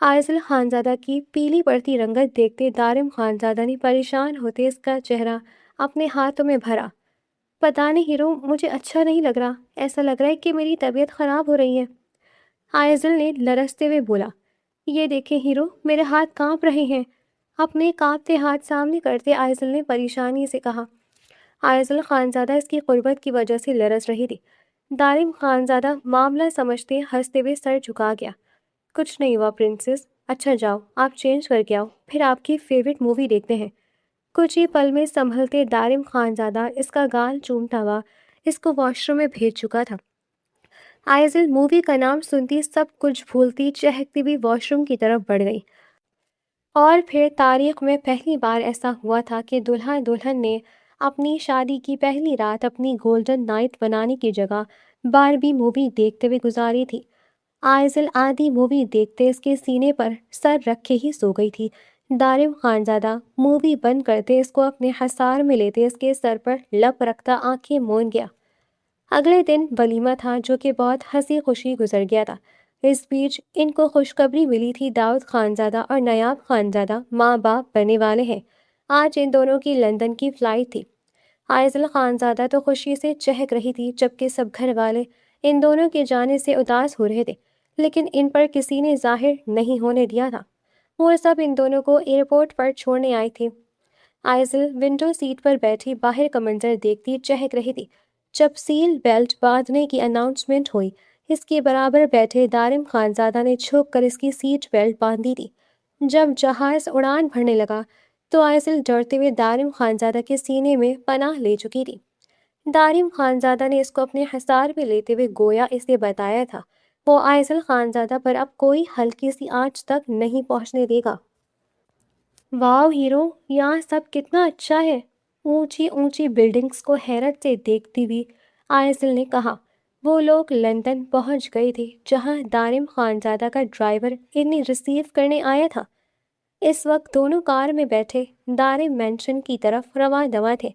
آئزل خانزادہ کی پیلی پڑتی رنگت دیکھتے دارم خانزادہ نے پریشان ہوتے اس کا چہرہ اپنے ہاتھوں میں بھرا۔ پتہ نہیں ہیرو، مجھے اچھا نہیں لگ رہا، ایسا لگ رہا ہے کہ میری طبیعت خراب ہو رہی ہے، آئزل نے لرزتے ہوئے بولا۔ یہ دیکھیں ہیرو، میرے ہاتھ کانپ رہے ہیں، اپنے کانپتے ہاتھ سامنے کرتے آئزل نے پریشانی سے کہا۔ آئزل خانزادہ اس کی قربت کی وجہ سے لرز رہی تھی۔ دارم خانزادہ معاملہ سمجھتے ہنستے ہوئے سر جھکا گیا۔ کچھ نہیں ہوا پرنسس، اچھا جاؤ آپ چینج کر کے آؤ، پھر آپ کی فیوریٹ مووی دیکھتے ہیں۔ کچھ ہی پل میں سنبھلتے دارم خانزادہ اس کا گال چومتا ہوا اس کو واش روم میں بھیج چکا تھا۔ آئزل مووی کا نام سنتی سب کچھ بھولتی چہکتی بھی واش روم کی طرف بڑھ گئی۔ اور پھر تاریخ میں پہلی بار ایسا ہوا تھا کہ دلہا دلہن نے اپنی شادی کی پہلی رات اپنی گولڈن نائٹ بنانے کی جگہ باربی مووی دیکھتے ہوئے گزاری تھی۔ آئزل آدھی مووی دیکھتے اس کے سینے پر سر رکھے ہی سو گئی تھی۔ دارم خانزادہ مووی بند کرتے اس کو اپنے حصار میں لیتے اس کے سر پر لپ رکھتا آنکھیں مون گیا۔ اگلے دن ولیمہ تھا جو کہ بہت ہنسی خوشی گزر گیا تھا۔ اس بیچ ان کو خوشخبری ملی تھی داؤد خانزادہ اور نیاب خانزادہ ماں باپ بننے والے ہیں۔ آج ان دونوں کی لندن کی فلائٹ تھی۔ آئزل خانزادہ تو خوشی سے چہک رہی تھی جبکہ سب گھر والے ان دونوں کے جانے سے اداس ہو رہے تھے، لیکن ان پر کسی نے ظاہر نہیں ہونے دیا تھا۔ وہ سب ان دونوں کو ایئرپورٹ پر چھوڑنے آئے تھے۔ آئزل ونڈو سیٹ پر بیٹھی باہر کا منظر دیکھتی چہک رہی تھی جب سیل بیلٹ باندھنے کی اناؤنسمنٹ ہوئی۔ اس کے برابر بیٹھے دارم خانزادہ نے جھک کر اس کی سیٹ بیلٹ باندھی تھی۔ جب جہاز اڑان بھرنے لگا تو آئزل ڈرتے ہوئے دارم خانزادہ کے سینے میں پناہ لے چکی تھی۔ دارم خانزادہ نے اس کو اپنے حصار میں لیتے ہوئے گویا اسے بتایا تھا وہ آئزل خانزادہ پر اب کوئی ہلکی سی آنچ تک نہیں پہنچنے دے گا۔ واو ہیرو، یہاں سب کتنا اچھا ہے، اونچی اونچی بلڈنگز کو حیرت سے دیکھتی ہوئی آئزل نے کہا۔ وہ لوگ لندن پہنچ گئے تھے جہاں دارم خانزادہ کا ڈرائیور انہیں ریسیو کرنے آیا تھا۔ اس وقت دونوں کار میں بیٹھے دارم مینشن کی طرف رواں دواں تھے۔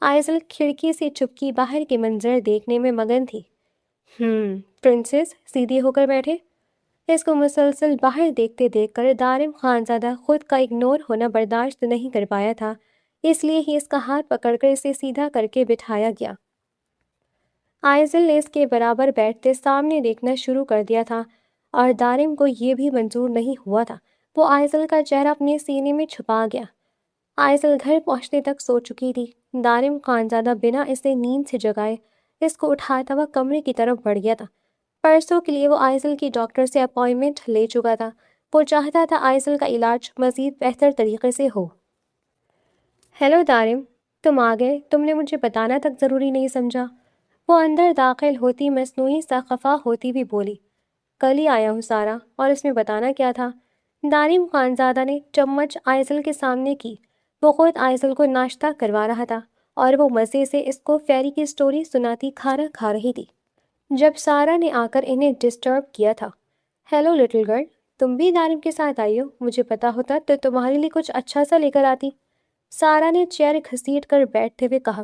آئزل کھڑکی سے چپکی باہر کے منظر دیکھنے میں مگن تھی۔ پرنسس سیدھی ہو کر بیٹھے۔ اس کو مسلسل باہر دیکھتے دیکھ کر دارم خانزادہ خود کا اگنور ہونا برداشت نہیں کر پایا تھا، اس لیے ہی اس کا ہاتھ پکڑ کر اسے سیدھا کر کے بٹھایا گیا۔ آئزل نے اس کے برابر بیٹھتے سامنے دیکھنا شروع کر دیا تھا اور دارم کو یہ بھی منظور نہیں ہوا تھا۔ وہ آئزل کا چہرہ اپنے سینے میں چھپا گیا۔ آئزل گھر پہنچنے تک سو چکی تھی۔ دارم خانزادہ بنا اسے نیند سے جگائے اس کو اٹھاتا ہوا کمرے کی طرف بڑھ گیا تھا۔ پرسوں کے لیے وہ آئزل کی ڈاکٹر سے اپائنٹمنٹ لے چکا تھا۔ وہ چاہتا تھا آئزل کا علاج مزید بہتر طریقے سے ہو۔ ہیلو دارم، تم آ گئے، تم نے مجھے بتانا تک ضروری نہیں سمجھا؟ وہ اندر داخل ہوتی مصنوعی سا خفا ہوتی بھی بولی۔ کل ہی آیا ہوں سارا، اور اس میں بتانا کیا تھا؟ دارم خانزادہ نے چمچ آئزل کے سامنے کی۔ وہ خود آئزل کو ناشتہ کروا رہا تھا اور وہ مزے سے اس کو فیری کی سٹوری سناتی کھانا کھا رہی تھی جب سارا نے آ کر انہیں ڈسٹرب کیا تھا۔ ہیلو لٹل گرل، تم بھی دارم کے ساتھ آئی ہو؟ مجھے پتا ہوتا تو تمہارے لیے کچھ اچھا سا لے کر آتی، سارا نے چیئر گھسیٹ کر بیٹھتے ہوئے کہا۔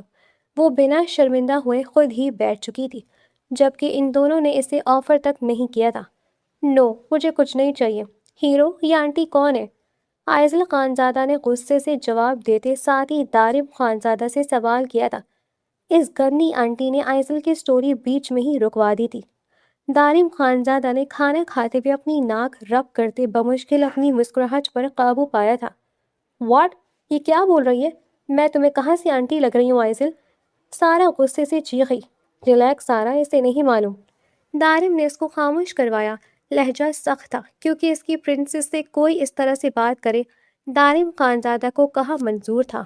وہ بنا شرمندہ ہوئے خود ہی بیٹھ چکی تھی جبکہ ان دونوں نے اسے آفر تک نہیں کیا تھا۔ نو، مجھے کچھ نہیں چاہیے۔ ہیرو، یہ آنٹی کون ہے؟ آئزل خانزادہ نے غصے سے جواب دیتے ساتھ ہی دارم خانزادہ سے سوال کیا تھا۔ اس گندی آنٹی نے آئزل کی سٹوری بیچ میں ہی رکوا دی تھی۔ دارم خانزادہ نے کھانا کھاتے ہوئے اپنی ناک رب کرتے بمشکل اپنی مسکراہٹ پر قابو پایا تھا۔ واٹ؟ یہ کیا بول رہی ہے؟ میں تمہیں کہاں سے آنٹی لگ رہی ہوں آئزل؟ سارا غصے سے چیخی۔ ریلیکس سارا، اسے نہیں معلوم۔ دارم نے اس کو خاموش کروایا۔ لہجہ سخت تھا کیونکہ اس کی پرنسس سے کوئی اس طرح سے بات کرے دارم خانزادہ کو کہاں منظور تھا۔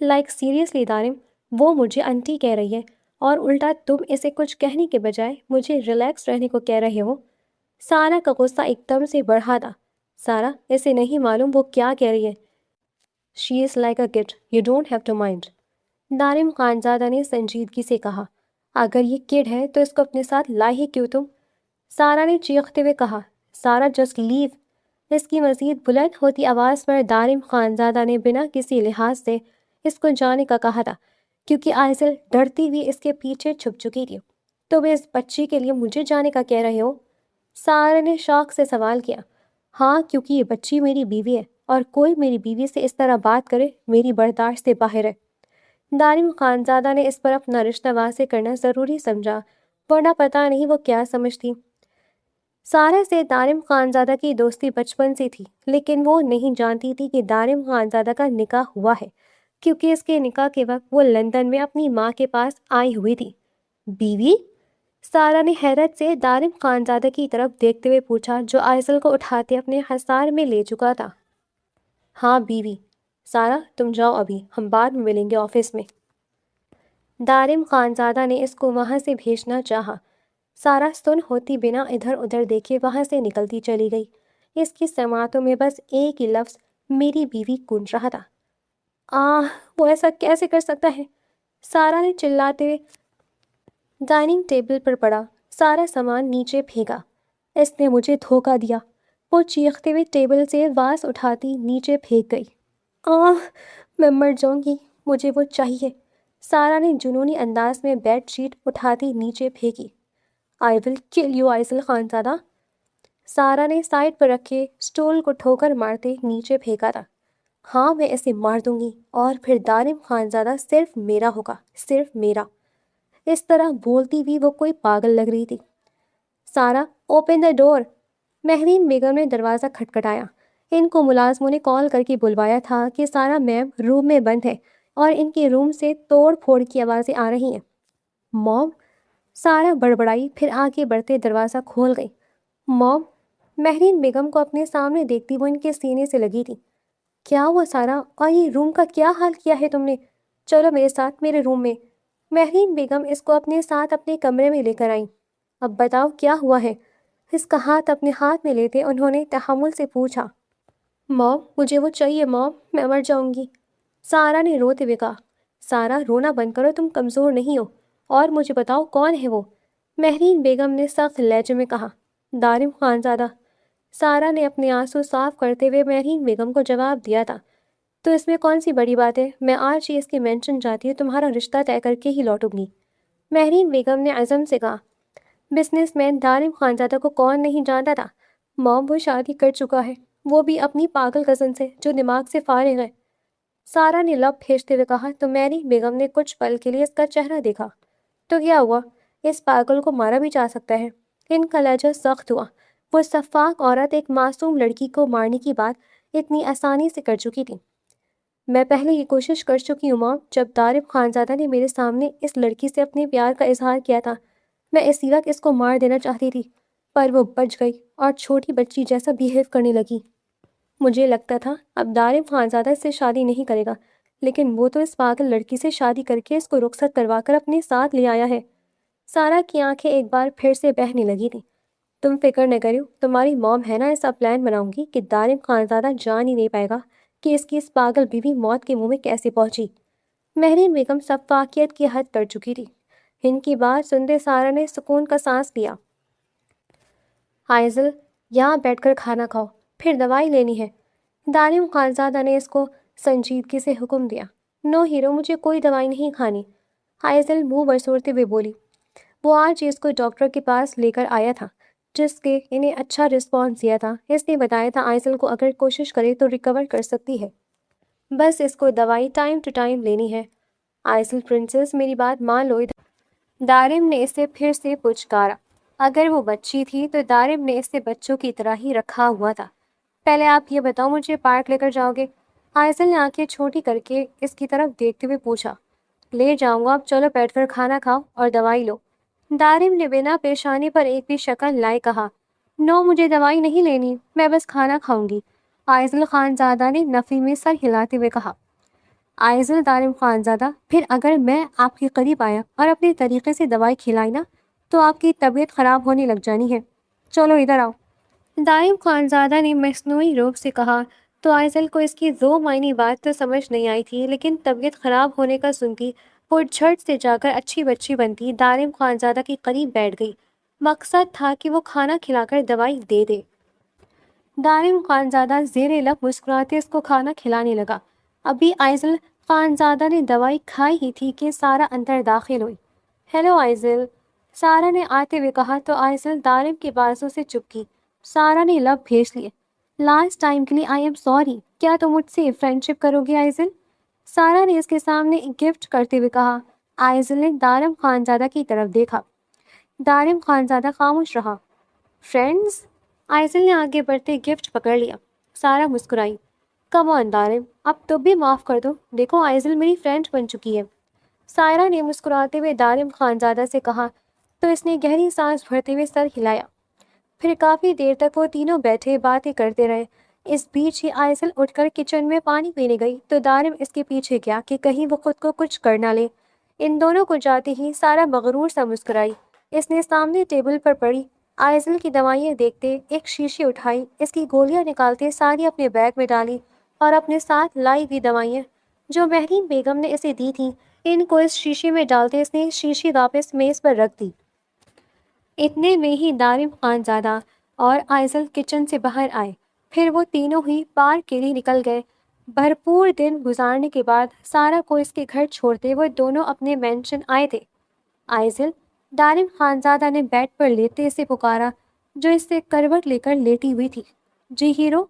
لائک سیریسلی دارم، وہ مجھے آنٹی کہہ رہی ہے اور الٹا تم اسے کچھ کہنے کے بجائے مجھے ریلیکس رہنے کو کہہ رہے ہو۔ سارا کا غصہ ایک دم سے بڑھا تھا۔ سارا، اسے نہیں معلوم وہ کیا کہہ رہی ہے۔ She is like a kid, you don't have to mind. Daram Khanzada نے سنجیدگی سے کہا۔ اگر یہ کڈ ہے تو اس کو اپنے ساتھ لائے ہی کیوں تم؟ سارا نے چیختے ہوئے کہا۔ سارا جسٹ لیو۔ اس کی مزید بلند ہوتی آواز پر دارم خانزادہ نے بنا کسی لحاظ سے اس کو جانے کا کہا تھا، کیونکہ آئزل ڈرتی ہوئی اس کے پیچھے چھپ چکی تھی۔ تم اس بچی کے لیے مجھے جانے کا کہہ رہے ہو؟ سارا نے شوق سے سوال کیا۔ ہاں، کیونکہ یہ بچی میری بیوی ہے، اور کوئی میری بیوی سے اس طرح بات کرے میری برداشت سے باہر ہے۔ دارم خانزادہ نے اس پر اپنا رشتہ واضح کرنا ضروری سمجھا، ورنہ پتہ نہیں وہ کیا سمجھتی۔ سارا سے دارم خانزادہ کی دوستی بچپن سے تھی، لیکن وہ نہیں جانتی تھی کہ دارم خانزادہ کا نکاح ہوا ہے، کیونکہ اس کے نکاح کے وقت وہ لندن میں اپنی ماں کے پاس آئی ہوئی تھی۔ بیوی؟ سارا نے حیرت سے دارم خانزادہ کی طرف دیکھتے ہوئے پوچھا، جو آئزل کو اٹھاتے اپنے حصار میں لے چکا تھا۔ ہاں بیوی۔ سارا تم جاؤ، ابھی ہم بعد میں ملیں گے آفس میں۔ دارم خانزادہ نے اس کو وہاں سے بھیجنا چاہا۔ سارا سن ہوتی بنا ادھر ادھر دیکھے وہاں سے نکلتی چلی گئی۔ اس کی سماعتوں میں بس ایک ہی لفظ میری بیوی گونج رہا تھا۔ وہ ایسا کیسے کر سکتا ہے؟ سارا نے چلاتے ہوئے ڈائننگ ٹیبل پر پڑا سارا سامان نیچے پھینکا۔ اس نے مجھے دھوکہ دیا، وہ چیختے ہوئے ٹیبل سے واز اٹھاتی نیچے پھینک گئی۔ میں مر جاؤں گی، مجھے وہ چاہیے۔ سارا نے جنونی انداز میں بیڈ شیٹ اٹھاتی نیچے پھینکی۔ I will kill you Aizal Khanzada. سارا نے سائڈ پر رکھے سٹول کو ٹھوکر مارتے نیچے پھینکا تھا۔ ہاں، میں اسے مار دوں گی، اور پھر دارم خانزادہ صرف میرا ہوگا، صرف میرا۔ اس طرح بولتی ہوئی وہ کوئی پاگل لگ رہی تھی۔ سارا، اوپن دا ڈور۔ مہرین بیگم نے دروازہ کھٹکھٹایا۔ ان کو ملازموں نے کال کر کے بلوایا تھا کہ سارا میم روم میں بند ہے اور ان کے روم سے توڑ پھوڑ کی آوازیں آ رہی ہیں۔ موم؟ سارا بڑبڑائی، پھر آگے بڑھتے دروازہ کھول گئی۔ موم؟ مہرین بیگم کو اپنے سامنے دیکھتی وہ ان کے سینے سے لگی تھی۔ کیا ہوا سارا؟ اور یہ روم کا کیا حال کیا ہے تم نے؟ چلو میرے ساتھ میرے روم میں۔ مہرین بیگم اس کو اپنے ساتھ اپنے کمرے میں لے کر آئیں۔ اب بتاؤ کیا ہوا ہے؟ اس کا ہاتھ اپنے ہاتھ میں لیتے انہوں نے تحمل سے پوچھا۔ موم، مجھے وہ چاہیے موم، میں مر جاؤں گی۔ سارا نے روتے ہوئے کہا۔ سارا، رونا بند کرو، تم کمزور نہیں ہو، اور مجھے بتاؤ کون ہے وہ؟ مہرین بیگم نے سخت لہجے میں کہا۔ دارم خانزادہ۔ سارا نے اپنے آنسو صاف کرتے ہوئے مہرین بیگم کو جواب دیا تھا۔ تو اس میں کون سی بڑی بات ہے؟ میں آج ہی اس کی مینشن جاتی ہوں، تمہارا رشتہ طے کر کے ہی لوٹوں گی۔ مہرین بیگم نے عزم سے کہا۔ بزنس مین دارم خانزادہ کو کون نہیں جانتا تھا؟ موم، وہ شادی کر چکا ہے، وہ بھی اپنی پاگل کزن سے جو دماغ سے فارغ ہے۔ سارا نے لب پھینچتے ہوئے کہا تو مہرین بیگم نے کچھ پل کے لیے اس کا چہرہ دیکھا۔ تو کیا ہوا؟ اس پاگل کو مارا بھی جا سکتا ہے۔ ان کا لہجہ سخت ہوا۔ وہ سفاک عورت ایک معصوم لڑکی کو مارنے کی بات اتنی آسانی سے کر چکی تھی۔ میں پہلے یہ کوشش کر چکی ہوں مام، جب دارم خانزادہ نے میرے سامنے اس لڑکی سے اپنے پیار کا اظہار کیا تھا، میں اسی وقت اس کو مار دینا چاہتی تھی، پر وہ بچ گئی اور چھوٹی بچی جیسا بیہیو کرنے لگی۔ مجھے لگتا تھا اب دارم خانزادہ اس سے شادی نہیں کرے گا، لیکن وہ تو اس پاگل لڑکی سے شادی کر کے اس کو رخصت کروا کر اپنے ساتھ لے آیا ہے۔ سارا کی آنکھیں ایک بار پھر سے بہنے لگی تھیں۔ تم فکر نہ کریو، تمہاری موم ہے نا، ایسا پلان بناؤں گی کہ دارم خانزادہ جان ہی نہیں پائے گا کہ اس کی اس پاگل بیوی موت کے منہ میں کیسے پہنچی۔ مہرین بیگم سفاکیت کی حد کر چکی تھی۔ ان کی بات سنتے سارا نے سکون کا سانس لیا۔ آئزل، یہاں بیٹھ کر کھانا کھاؤ، پھر دوائی لینی ہے۔ دارم خانزادہ نے اس کو سنجیدگی سے حکم دیا۔ نو ہیرو، مجھے کوئی دوائی نہیں کھانی۔ آئزل منہ برسورتے ہوئے بولی۔ وہ آج اس کو ڈاکٹر کے پاس لے کر آیا تھا، جس کے انہیں اچھا رسپانس دیا تھا۔ اس نے بتایا تھا آئزل کو اگر کوشش کرے تو ریکور کر سکتی ہے، بس اس کو دوائی ٹائم ٹو ٹائم لینی ہے۔ آئزل پرنسس، میری بات مان لو۔ دارم نے اسے پھر سے پچکارا۔ اگر وہ بچی تھی تو دارم نے اسے بچوں کی طرح ہی رکھا ہوا تھا۔ پہلے آپ یہ بتاؤ، مجھے پارک لے کر جاؤ گے؟ آئزل نے آنکھیں چھوٹی کر کے اس کی طرف دیکھتے ہوئے پوچھا۔ لے جاؤں گا، اب چلو بیٹھ کر کھانا کھاؤ اور دوائی لو۔ دارم نے بنا پیشانی پر ایک بھی شکل لائے کہا۔ نو، مجھے دوائی نہیں لینی، میں بس کھانا کھاؤں گی۔ آئزل خانزادہ نے نفی میں سر ہلاتے ہوئے کہا۔ آئزل دارم خانزادہ، پھر اگر میں آپ کے قریب آیا اور اپنے طریقے سے دوائی کھلائی نا تو آپ کی طبیعت خراب ہونے لگ جانی ہے۔ چلو ادھر آؤ۔ دارم خانزادہ نے مصنوعی روب سے کہا۔ تو آئزل کو اس کی دو معنی بات تو سمجھ نہیں آئی تھی، لیکن طبیعت خراب ہونے کا سنتی وہ جھٹ سے جا کر اچھی بچی بنتی دارم خانزادہ کے قریب بیٹھ گئی۔ مقصد تھا کہ وہ کھانا کھلا کر دوائی دے دے۔ دارم خانزادہ زیر لب مسکراتے اس کو کھانا کھلانے لگا۔ ابھی آئزل خانزادہ نے دوائی کھائی ہی تھی کہ سارا اندر داخل ہوئی۔ ہیلو آئزل، سارا نے آتے ہوئے کہا تو آئزل دارم کے بازو سے چپکی۔ سارا نے لب بھیج لیے۔ لاسٹ ٹائم کے لیے آئی ایم سوری، کیا تم مجھ سے فرینڈ شپ کرو گی آئزل؟ سارا نے اس کے سامنے گفٹ کرتے ہوئے کہا۔ آئزل نے دارم خانزادہ کی طرف دیکھا۔ دارم خانزادہ خاموش رہا۔ فرینڈز؟ آئزل نے آگے بڑھتے گفٹ پکڑ لیا۔ سارا مسکرائی۔ کم آن دارم، اب تم بھی معاف کر دو، دیکھو آئزل میری فرینڈ بن چکی ہے۔ سائرہ نے مسکراتے ہوئے دارم خانزادہ سے کہا تو اس نے گہری سانس بھرتے ہوئے سر ہلایا۔ پھر کافی دیر تک وہ تینوں بیٹھے باتیں کرتے رہے۔ اس بیچ ہی آئزل اٹھ کر کچن میں پانی پینے گئی تو دارم اس کے پیچھے گیا کہ کہیں وہ خود کو کچھ کر نہ لے۔ ان دونوں کو جاتے ہی سارا مغرور سا مسکرائی۔ اس نے سامنے ٹیبل پر پڑی آئزل کی دوائیاں دیکھتے ایک شیشی اٹھائی، اس کی گولیاں نکالتے ساری اپنے بیگ میں ڈالی اور اپنے ساتھ لائی ہوئی دوائیاں جو مہرین بیگم نے اسے دی تھیں ان کو اس شیشی میں ڈالتے اس نے شیشی واپس میز پر رکھ دی۔ اتنے میں ہی دارم خانزادہ اور آئزل کچن سے باہر آئے، پھر وہ تینوں ہی پارک کے لیے نکل گئے۔ بھرپور دن گزارنے کے بعد سارا کو اس کے گھر چھوڑتے وہ دونوں اپنے مینشن آئے تھے۔ آئزل، دارم خانزادہ نے بیڈ پر لیٹتے اسے پکارا جو اس سے کروٹ لے کر لیٹی ہوئی تھی۔ جی ہیرو؟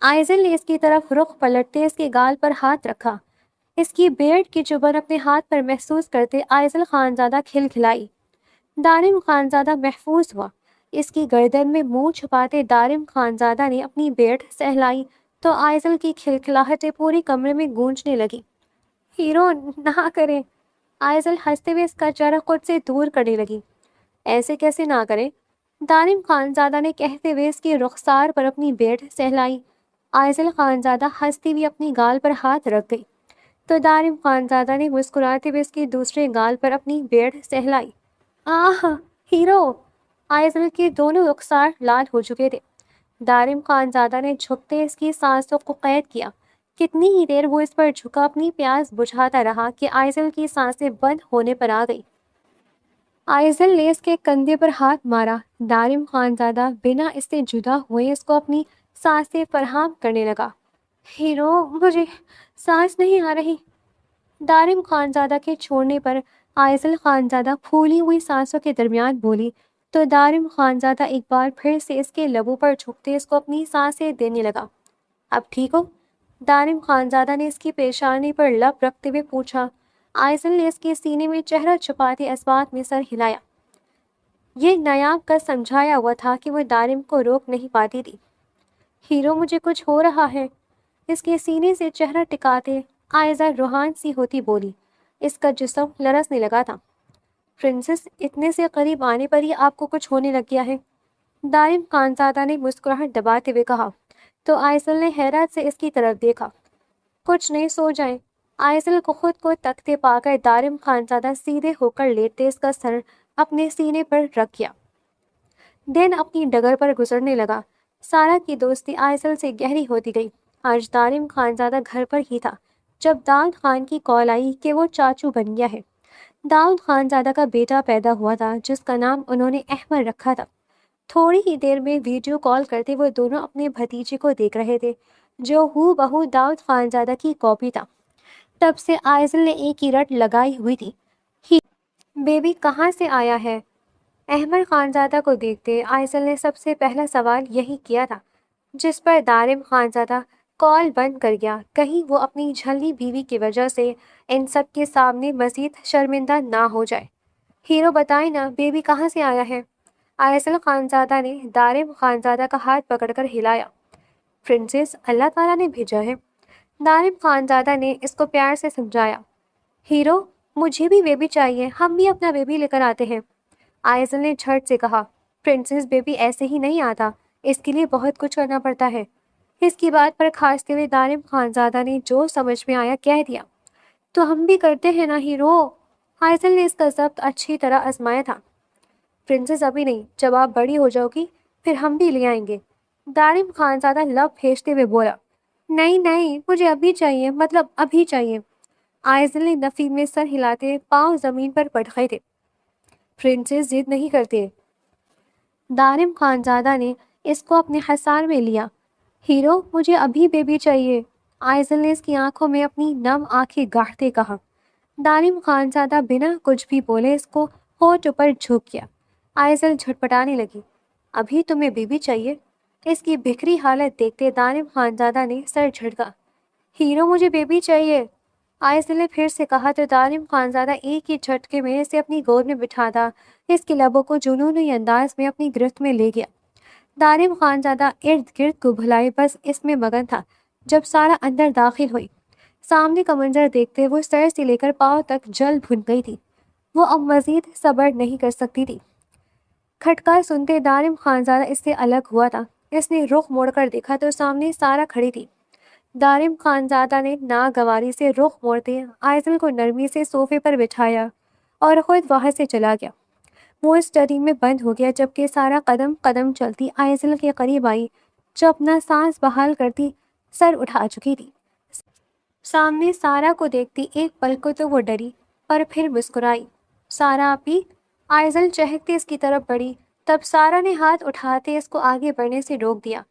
آئزل نے اس کی طرف رخ پلٹتے اس کے گال پر ہاتھ رکھا۔ اس کی بیئرڈ کی چبھن اپنے ہاتھ پر محسوس کرتے آئزل خانزادہ کھلکھلائی۔ دارم خانزادہ محفوظ ہوا۔ اس کی گردن میں منہ چھپاتے دارم خانزادہ نے اپنی بیئرڈ سہلائی تو آئزل کی کھلکھلاہٹیں پورے کمرے میں گونجنے لگی۔ ہیرو نہ کریں، آئزل ہنستے ہوئے اس کا چہرہ خود سے دور کرنے لگی۔ ایسے کیسے نہ کریں؟ دارم خانزادہ نے کہتے ہوئے اس کے رخسار پر اپنی بیئرڈ سہلائی۔ آئزل خانزادہ ہنستی ہوئی اپنی گال پر ہاتھ رکھ گئی تو دارم خانزادہ نے مسکراتے ہوئے اس کے دوسرے گال پر اپنی بیئرڈ سہلائی۔ آہ ہیرو! آئزل کے دونوں رخسار لال ہو چکے تھے۔ دارم خانزادہ نے جھکتے اس کی سانسوں کو قید کیا۔ کتنی ہی دیر وہ اس پر جھکا اپنی پیاس بجھاتا رہا کہ آئزل کی سانسیں بند ہونے پر آ گئی۔ آئزل نے اس کے کندھے پر ہاتھ مارا۔ دارم خانزادہ بنا اس سے جدا ہوئے اس کو اپنی سانسیں فراہم کرنے لگا۔ ہیرو، مجھے سانس نہیں آ رہی۔ دارم خانزادہ کے چھوڑنے پر آئزل خانزادہ پھولی ہوئی سانسوں کے درمیان بولی تو دارم خانزادہ ایک بار پھر سے اس کے لبوں پر جھکتے اس کو اپنی سانسیں دینے لگا۔ اب ٹھیک ہو؟ دارم خانزادہ نے اس کی پیشانی پر لب رکھتے ہوئے پوچھا۔ آئزل نے اس کے سینے میں چہرہ چھپاتے اس بات میں سر ہلایا۔ یہ نایاب کا سمجھایا ہوا تھا کہ وہ دارم کو روک نہیں پاتی تھی۔ ہیرو، مجھے کچھ ہو رہا ہے۔ اس کے سینے سے چہرہ ٹکاتے آئزل روحان سی ہوتی بولی۔ اس کا جسم لرزنے لگا تھا۔ پرنسس، اتنے سے قریب آنے پر ہی آپ کو کچھ ہونے لگ گیا ہے؟ دارم خانزادہ نے مسکراہٹ دباتے ہوئے کہا تو آئزل نے حیرت سے اس کی طرف دیکھا۔ کچھ نہیں، سو جائیں۔ آئزل کو خود کو تکتے پا کر دارم خانزادہ سیدھے ہو کر لیٹتے اس کا سر اپنے سینے پر رکھ گیا۔ دن اپنی ڈگر پر گزرنے لگا۔ سارا کی دوستی آئزل سے گہری ہوتی گئی۔ آج دارم خانزادہ گھر پر ہی تھا جب داؤد خان کی کال آئی کہ وہ چاچو بن گیا ہے۔ داؤد خانزادہ کا بیٹا پیدا ہوا تھا جس کا نام انہوں نے احمد رکھا تھا۔ تھوڑی ہی دیر میں ویڈیو کال کرتے وہ دونوں اپنے بھتیجے کو دیکھ رہے تھے جو ہو بہو داؤد خانزادہ کی کاپی تھا۔ تب سے آئزل نے ایک ہی رٹ لگائی ہوئی تھی، بیبی کہاں سے آیا ہے؟ احمد خانزادہ کو دیکھتے آئزل نے سب سے پہلا سوال یہی کیا تھا، جس پر دارم خانزادہ کال بند کر گیا، کہیں وہ اپنی جھلی بیوی کی وجہ سے ان سب کے سامنے مزید شرمندہ نہ ہو جائے۔ ہیرو بتائیں نا، بیبی کہاں سے آیا ہے؟ آئزل خانزادہ نے دارم خانزادہ کا ہاتھ پکڑ کر ہلایا۔ پرنسس، اللہ تعالیٰ نے بھیجا ہے۔ دارم خانزادہ نے اس کو پیار سے سمجھایا۔ ہیرو، مجھے بھی بیبی چاہیے، ہم بھی اپنا بیبی لے کر آتے ہیں۔ آئزل نے جھٹ سے کہا۔ پرنسس، بیبی ایسے ہی نہیں آتا، اس کے لیے بہت کچھ کرنا پڑتا ہے۔ اس کی بات پر کھانستے ہوئے دارم خانزادہ نے جو سمجھ میں آیا کہہ دیا۔ تو ہم بھی کرتے ہیں نا ہیرو؟ آئزل نے اس کا ضبط اچھی طرح آزمایا تھا۔ پرنسس، ابھی نہیں، جب آپ بڑی ہو جاؤ گی پھر ہم بھی لے آئیں گے۔ دارم خانزادہ لب بھیجتے ہوئے بولا۔ نہیں نہیں، مجھے ابھی چاہیے، مطلب ابھی چاہیے۔ آئزل نے نفی میں سر ہلاتے پاؤں زمین پر پڑ گئے تھے۔ پرنسس ضد نہیں کرتے۔ دارم خانزادہ نے اس کو اپنے حصار میں لیا۔ ہیرو مجھے ابھی بیبی چاہیے، آئزل نے اس کی آنکھوں میں اپنی نم آنکھیں گاڑتے کہا۔ دارم خانزادہ بنا کچھ بھی بولے اس کو ہونٹ پر جھک گیا۔ آئزل جھٹپٹانے لگی۔ ابھی تمہیں بیبی چاہیے؟ اس کی بکھری حالت دیکھتے دارم خانزادہ نے سر جھٹکا۔ ہیرو مجھے بیبی چاہیے، آئزل نے پھر سے کہا تو دارم خانزادہ ایک ہی جھٹکے میں اسے اپنی گود میں بٹھاتا اس کے لبوں کو جنونی انداز میں اپنی گرفت میں لے گیا۔ دارم خانزادہ ارد گرد کو بھلائے بس اس میں مگن تھا جب سارا اندر داخل ہوئی۔ سامنے کا منظر دیکھتے وہ سر سے لے کر پاؤں تک جل بھن گئی تھی۔ وہ اب مزید صبر نہیں کر سکتی تھی۔ کھٹکا سنتے دارم خانزادہ اس سے الگ ہوا تھا۔ اس نے رخ موڑ کر دیکھا تو سامنے سارا کھڑی تھی۔ دارم خانزادہ نے ناگواری سے رخ موڑتے آئزل کو نرمی سے صوفے پر بٹھایا اور خود وہاں سے چلا گیا۔ وہ اس ٹری میں بند ہو گیا جبکہ سارا قدم قدم چلتی آئزل کے قریب آئی جو اپنا سانس بحال کرتی سر اٹھا چکی تھی۔ سامنے سارا کو دیکھتی ایک پل کو تو وہ ڈری پر پھر مسکرائی۔ سارا آپی، آئزل چہکتے اس کی طرف بڑھی تب سارا نے ہاتھ اٹھاتے اس کو آگے بڑھنے سے روک دیا۔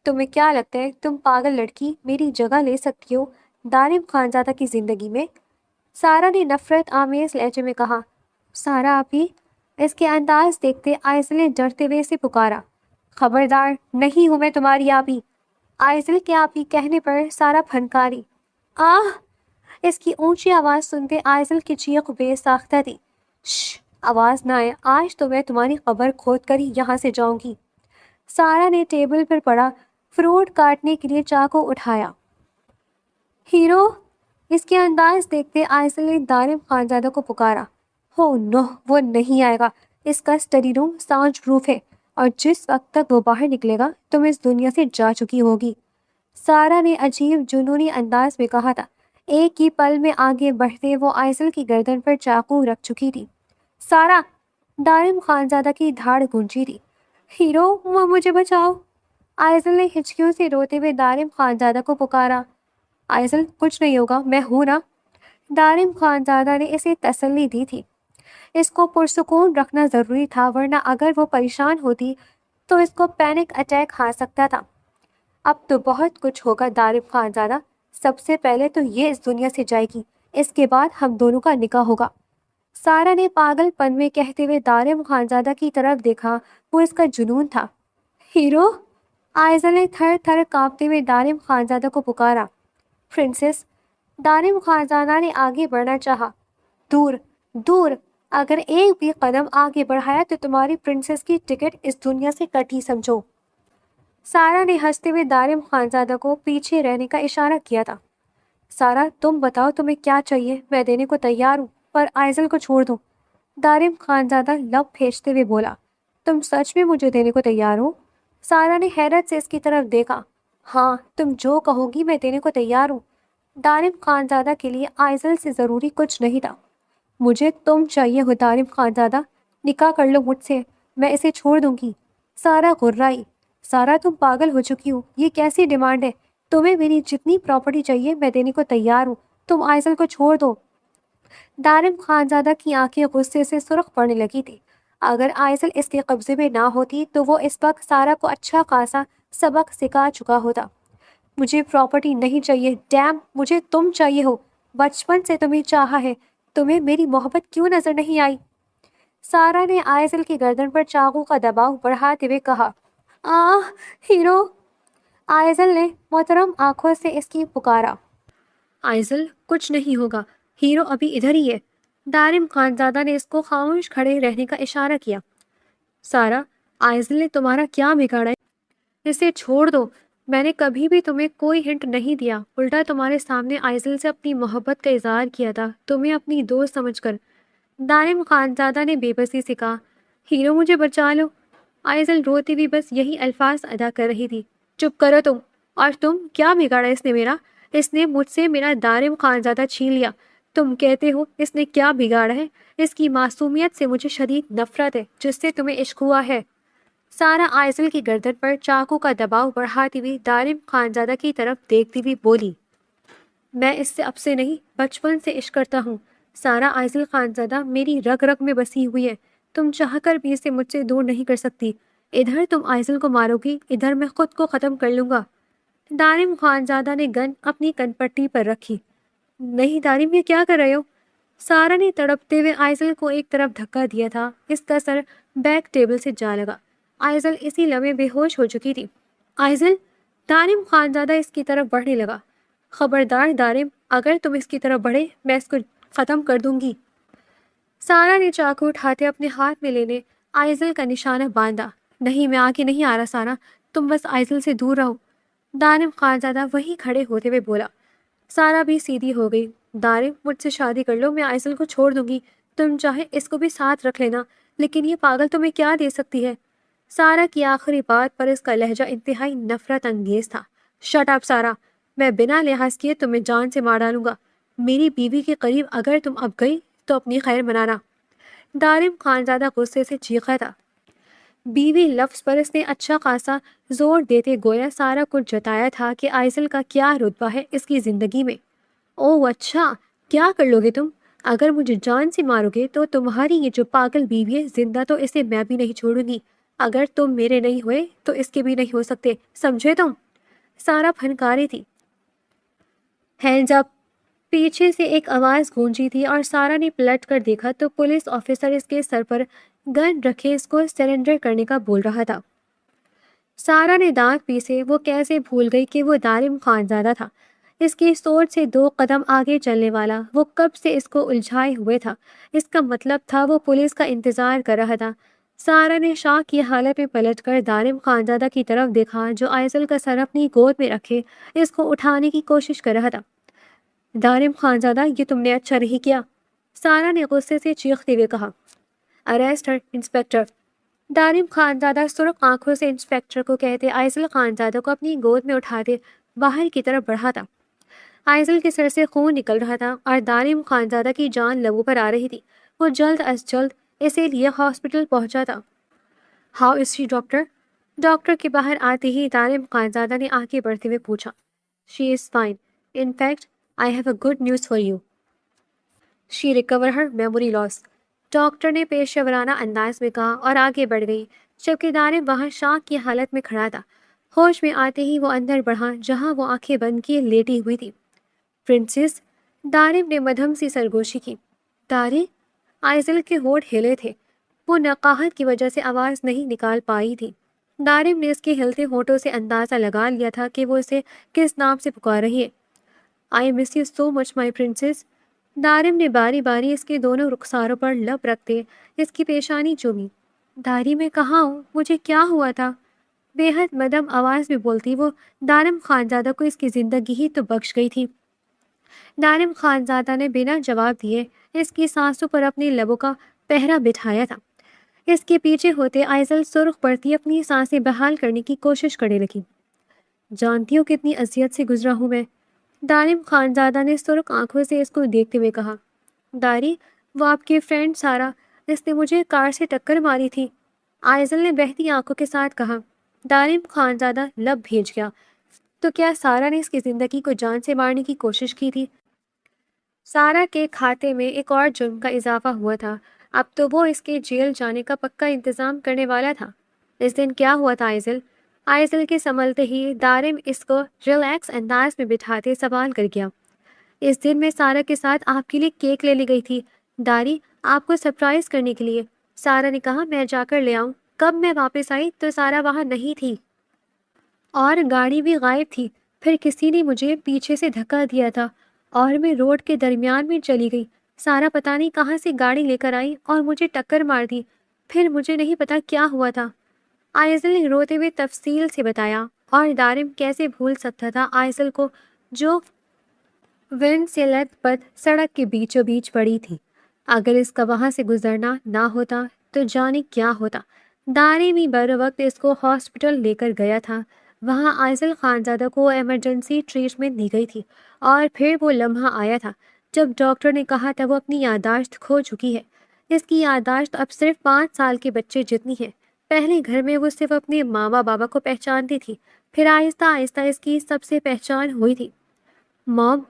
تمہیں کیا لگتا ہے تم پاگل لڑکی میری جگہ لے سکتی ہو دارم خانزادہ کی زندگی میں؟ سارا نے نفرت آمیز لہجے میں کہا۔ سارا آپی، اس کے انداز دیکھتے آئزل نے ڈرتے ہوئے اسے پکارا۔ خبردار، نہیں ہوں میں تمہاری آپی۔ آئزل کے آپی کہنے پر سارا پھنکاری۔ آہ! اس کی اونچی آواز سنتے آئزل کی چیخ بے ساختہ تھی۔ شش! آواز نہ آئے، آج تو میں تمہاری قبر کھود کر ہی یہاں سے جاؤں گی۔ سارا نے ٹیبل پر پڑا فروٹ کاٹنے کے لیے چاقو اٹھایا۔ ہیرو! اس کے انداز دیکھتے آئزل نے دارم خانزادہ کو پکارا۔ ہو نو، وہ نہیں آئے گا، اس کا اسٹڈی روم ساؤنڈ پروف ہے اور جس وقت تک وہ باہر نکلے گا تم اس دنیا سے جا چکی ہوگی۔ سارا نے عجیب جنونی انداز میں کہا تھا۔ ایک ہی پل میں آگے بڑھتے وہ آئزل کی گردن پر چاقو رکھ چکی تھی۔ سارا! دارم خانزادہ کی دھاڑ گونجی تھی۔ ہیرو، وہ مجھے بچاؤ! آئزل نے ہچکیوں سے روتے ہوئے دارم خانزادہ کو پکارا۔ آئزل کچھ نہیں ہوگا، میں ہوں نا؟ دارم خانزادہ نے اسے تسلی دی تھی۔ اس کو پرسکون رکھنا ضروری تھا ورنہ اگر وہ پریشان ہوتی تو اس کو پینک اٹیک آ سکتا تھا۔ اب تو بہت کچھ ہوگا دارم خانزادہ، سب سے پہلے تو یہ اس دنیا سے جائے گی، اس کے بعد ہم دونوں کا نکاح ہوگا۔ سارا نے پاگل پن میں کہتے ہوئے دارم خانزادہ کی طرف دیکھا، وہ اس کا جنون تھا۔ ہیرو! آئزل نے تھر تھر کانپتے ہوئے دارم خانزادہ کو پکارا۔ پرنسس! دارم خانزادہ نے آگے بڑھنا چاہا۔ دور دور، اگر ایک بھی قدم آگے بڑھایا تو تمہاری پرنسس کی ٹکٹ اس دنیا سے کٹی سمجھو۔ سارا نے ہنستے ہوئے دارم خانزادہ کو پیچھے رہنے کا اشارہ کیا تھا۔ سارا تم بتاؤ تمہیں کیا چاہیے، میں دینے کو تیار ہوں، پر آئزل کو چھوڑ دو۔ دارم خانزادہ لب پھینچتے ہوئے بولا۔ تم سچ میں مجھے دینے کو تیار ہو؟ سارا نے حیرت سے اس کی طرف دیکھا۔ ہاں، تم جو کہو گی میں دینے کو تیار ہوں۔ دارم خانزادہ کے لیے آئزل سے ضروری کچھ نہیں تھا۔ مجھے تم چاہیے ہو دارم خانزادہ، نکاح کر لو مجھ سے، میں اسے چھوڑ دوں گی۔ سارا غرائی۔ سارا تم پاگل ہو چکی ہو، یہ کیسی ڈیمانڈ ہے؟ تمہیں میری جتنی پراپرٹی چاہیے میں دینے کو تیار ہوں، تم آئزل کو چھوڑ دو۔ دارم خانزادہ کی آنکھیں غصے سے سرخ پڑنے لگی تھی۔ اگر آئزل اس کے قبضے میں نہ ہوتی تو وہ اس وقت سارا کو اچھا خاصا سبق سکھا چکا ہوتا۔ مجھے پراپرٹی نہیں چاہیے، ڈیم، مجھے تم چاہیے ہو، بچپن سے تمہیں چاہا ہے، تمہیں میری محبت کیوں نظر نہیں آئی؟ سارا نے آئزل کی گردن پر چاقو کا دباؤ بڑھاتے ہوئے کہا۔ آہ! ہیرو! آئزل نے محترم آنکھوں سے اس کی پکارا۔ آئزل کچھ نہیں ہوگا، ہیرو ابھی ادھر ہی ہے۔ دارم خانزادہ نے اس کو خاموش کھڑے رہنے کا اشارہ کیا۔ سارا، آئزل نے تمہارا کیا بگاڑا ہے؟ اسے چھوڑ دو، میں نے کبھی بھی تمہیں کوئی ہنٹ نہیں دیا، الٹا تمہارے سامنے آئزل سے اپنی محبت کا اظہار کیا تھا، تمہیں اپنی دوست سمجھ کر۔ دارم خانزادہ نے بے بسی سے کہا۔ ہیرو مجھے بچا لو۔ آئزل روتی ہوئی بس یہی الفاظ ادا کر رہی تھی۔ چپ کرو تم، اور تم، کیا بگاڑا اس نے میرا؟ اس نے مجھ سے میرا دارم خانزادہ چھین لیا، تم کہتے ہو اس نے کیا بگاڑا ہے؟ اس کی معصومیت سے مجھے شدید نفرت ہے جس سے تمہیں عشق ہوا ہے۔ سارا آئزل کی گردن پر چاقو کا دباؤ بڑھاتی ہوئی دارم خانزادہ کی طرف دیکھتی ہوئی بولی، میں اس سے اب سے نہیں، بچپن سے عشق کرتا ہوں۔ سارا آئزل خانزادہ میری رگ رگ میں بسی ہوئی ہے، تم چاہ کر بھی اسے مجھ سے دور نہیں کر سکتی۔ ادھر تم آئزل کو مارو گی، ادھر میں خود کو ختم کر لوں گا۔ دارم خانزادہ نے گن اپنی کن پٹی پر رکھی۔ نہیں دارم، یہ کیا کر رہے ہو؟ سارا نے تڑپتے ہوئے آئزل کو ایک طرف دھکا دیا تھا، اس کا سر بیک ٹیبل سے جا لگا۔ آئزل اسی لمحے بے ہوش ہو چکی تھی۔ آئزل، دارم خانزادہ اس کی طرف بڑھنے لگا۔ خبردار دارم، اگر تم اس کی طرف بڑھے میں اس کو ختم کر دوں گی۔ سارا نے چاقو اٹھاتے اپنے ہاتھ میں لینے آئزل کا نشانہ باندھا۔ نہیں، میں آگے نہیں آ رہا سارا، تم بس آئزل سے دور رہو۔ دارم خانزادہ وہیں کھڑے ہوتے ہوئے بولا۔ سارا بھی سیدھی ہو گئی۔ دارم، مجھ سے شادی کر لو، میں آئزل کو چھوڑ دوں گی، تم چاہے اس کو بھی ساتھ رکھ لینا، لیکن یہ پاگل تمہیں کیا دے سکتی ہے؟ سارا کی آخری بات پر اس کا لہجہ انتہائی نفرت انگیز تھا۔ شٹ اپ سارا، میں بنا لحاظ کیے تمہیں جان سے مار ڈالوں گا۔ میری بیوی کے قریب اگر تم اب گئی تو اپنی خیر منانا۔ دارم خانزادہ غصے سے چیخا تھا۔ بیوی لفظ پر اس نے اچھا خاصا زور دیتے گویا سارا کو جتایا تھا کہ آئزل کا کیا رتبہ ہے اس کی زندگی میں۔ اوہ اچھا، کیا کر لو گے تم؟ اگر مجھے جان سے مارو گے تو تمہاری یہ جو پاگل بیوی ہے زندہ تو اسے میں بھی نہیں چھوڑوں گی۔ اگر تم میرے نہیں ہوئے تو اس کے بھی نہیں ہو سکتے، سمجھے تم؟ سارا پھنکاری تھی۔ ہینڈز اپ! پیچھے سے ایک آواز گونجی تھی اور سارا نے پلٹ کر دیکھا تو پولیس آفیسر اس کے سر پر گن رکھے اس کو سرنڈر کرنے کا بول رہا تھا۔ سارا نے دانت پیسے، وہ کیسے بھول گئی کہ وہ دارم خانزادہ تھا، اس کی سوچ سے 2 قدم آگے چلنے والا۔ وہ کب سے اس کو الجھائے ہوئے تھا، اس کا مطلب تھا وہ پولیس کا انتظار کر رہا تھا۔ سارا نے شاک کی حالت میں پلٹ کر دارم خانزادہ کی طرف دیکھا جو آئزل کا سر اپنی گود میں رکھے اس کو اٹھانے کی کوشش کر رہا تھا۔ دارم خانزادہ، یہ تم نے اچھا نہیں کیا، سارا نے غصے سے چیختے ہوئے کہا۔ اریسٹ ہر انسپکٹر! دارم خانزادہ سرخ آنکھوں سے انسپکٹر کو کہتے آئزل خانزادہ کو اپنی گود میں اٹھاتے باہر کی طرف بڑھا تھا۔ آئزل کے سر سے خون نکل رہا تھا اور دارم خانزادہ کی جان لبوں پر آ رہی تھی۔ وہ جلد از جلد اسے لیے ہاسپٹل پہنچا تھا۔ How is she doctor? Doctor کے باہر آتے ہی دارم خانزادہ نے آگے بڑھتے ہوئے پوچھا۔ She is fine, in fact I have a good news for you, she recover her memory loss, doctor نے پیشہ ورانہ انداز میں کہا اور آگے بڑھ گئی، جبکہ دارم وہاں شاک کی حالت میں کھڑا تھا۔ ہوش میں آتے ہی وہ اندر بڑھا جہاں وہ آنکھیں بند کیے لیٹی ہوئی تھی۔ پرنسس! دارم نے مدھم سی سرگوشی کی۔ دارے! آئزل کے ہونٹ ہلے تھے، وہ نقاہت کی وجہ سے آواز نہیں نکال پائی تھی۔ دارم نے اس کے ہلتے ہونٹوں سے اندازہ لگا لیا تھا کہ وہ اسے کس نام سے پکار رہی ہے۔ I miss you so much my princess! Daram نے باری باری اس کے دونوں رخساروں پر لب رکھتے اس کی پیشانی چومی۔ داری، میں کہاں ہوں؟ مجھے کیا ہوا تھا؟ بے حد مدھم آواز میں بولتی وہ دارم خانزادہ کو اس کی زندگی ہی تو بخش گئی تھی۔ دارم خانزادہ نے بنا جواب دیے اس کی سانسوں پر اپنے لبوں کا پہرا بٹھایا تھا۔ اس کے پیچھے ہوتے آئزل سرخ پڑتی اپنی سانسیں بحال کرنے کی کوشش کرنے لگی۔ جانتی ہو کتنی اذیت سے گزرا ہوں میں؟ دارم خانزادہ نے سرخ آنکھوں سے اس کو دیکھتے ہوئے کہا۔ داری، وہ آپ کی فرینڈ سارا، اس نے مجھے کار سے ٹکر ماری تھی، آئزل نے بہتی آنکھوں کے ساتھ کہا۔ دارم خانزادہ لب بھیج گیا۔ تو کیا سارا نے اس کی زندگی کو جان سے مارنے کی کوشش کی تھی؟ سارا کے کھاتے میں ایک اور جرم کا اضافہ ہوا تھا، اب تو وہ اس کے جیل جانے کا پکا انتظام کرنے والا تھا۔ اس دن کیا ہوا تھا آئزل؟ آئزل کے سنبھلتے ہی دارم اس کو ریلیکس انداز میں بٹھاتے سوال کر گیا۔ اس دن میں سارا کے ساتھ آپ کے لیے کیک لینے گئی تھی داری، آپ کو سرپرائز کرنے کے لیے۔ سارا نے کہا میں جا کر لے آؤں۔ کب میں واپس آئی تو سارا وہاں نہیں تھی اور گاڑی بھی غائب تھی۔ پھر کسی نے مجھے پیچھے سے دھکا دیا تھا اور میں روڈ کے درمیان میں چلی گئی۔ سارا پتہ نہیں کہاں سے گاڑی لے کر آئی اور مجھے ٹکر مار دی۔ پھر مجھے نہیں پتا کیا ہوا تھا۔ آئزل نے روتے ہوئے تفصیل سے بتایا، اور دارم کیسے بھول سکتا تھا آئزل کو جو ون سے لت پت سڑک کے بیچوں بیچ پڑی تھی۔ اگر اس کا وہاں سے گزرنا نہ ہوتا تو جانے کیا ہوتا۔ دارم ہی بر وقت اس کو ہاسپٹل لے کر گیا تھا۔ وہاں آئزل خانزادہ کو ایمرجنسی ٹریٹمنٹ دی گئی تھی، اور پھر وہ لمحہ آیا تھا جب ڈاکٹر نے کہا تھا وہ اپنی یادداشت کھو چکی ہے۔ اس کی یادداشت اب صرف 5 سال کے بچے جتنی ہے۔ پہلے گھر میں وہ صرف اپنے ماما بابا کو پہچانتی تھی، پھر آہستہ آہستہ اس کی سب سے پہچان ہوئی تھی۔ مام،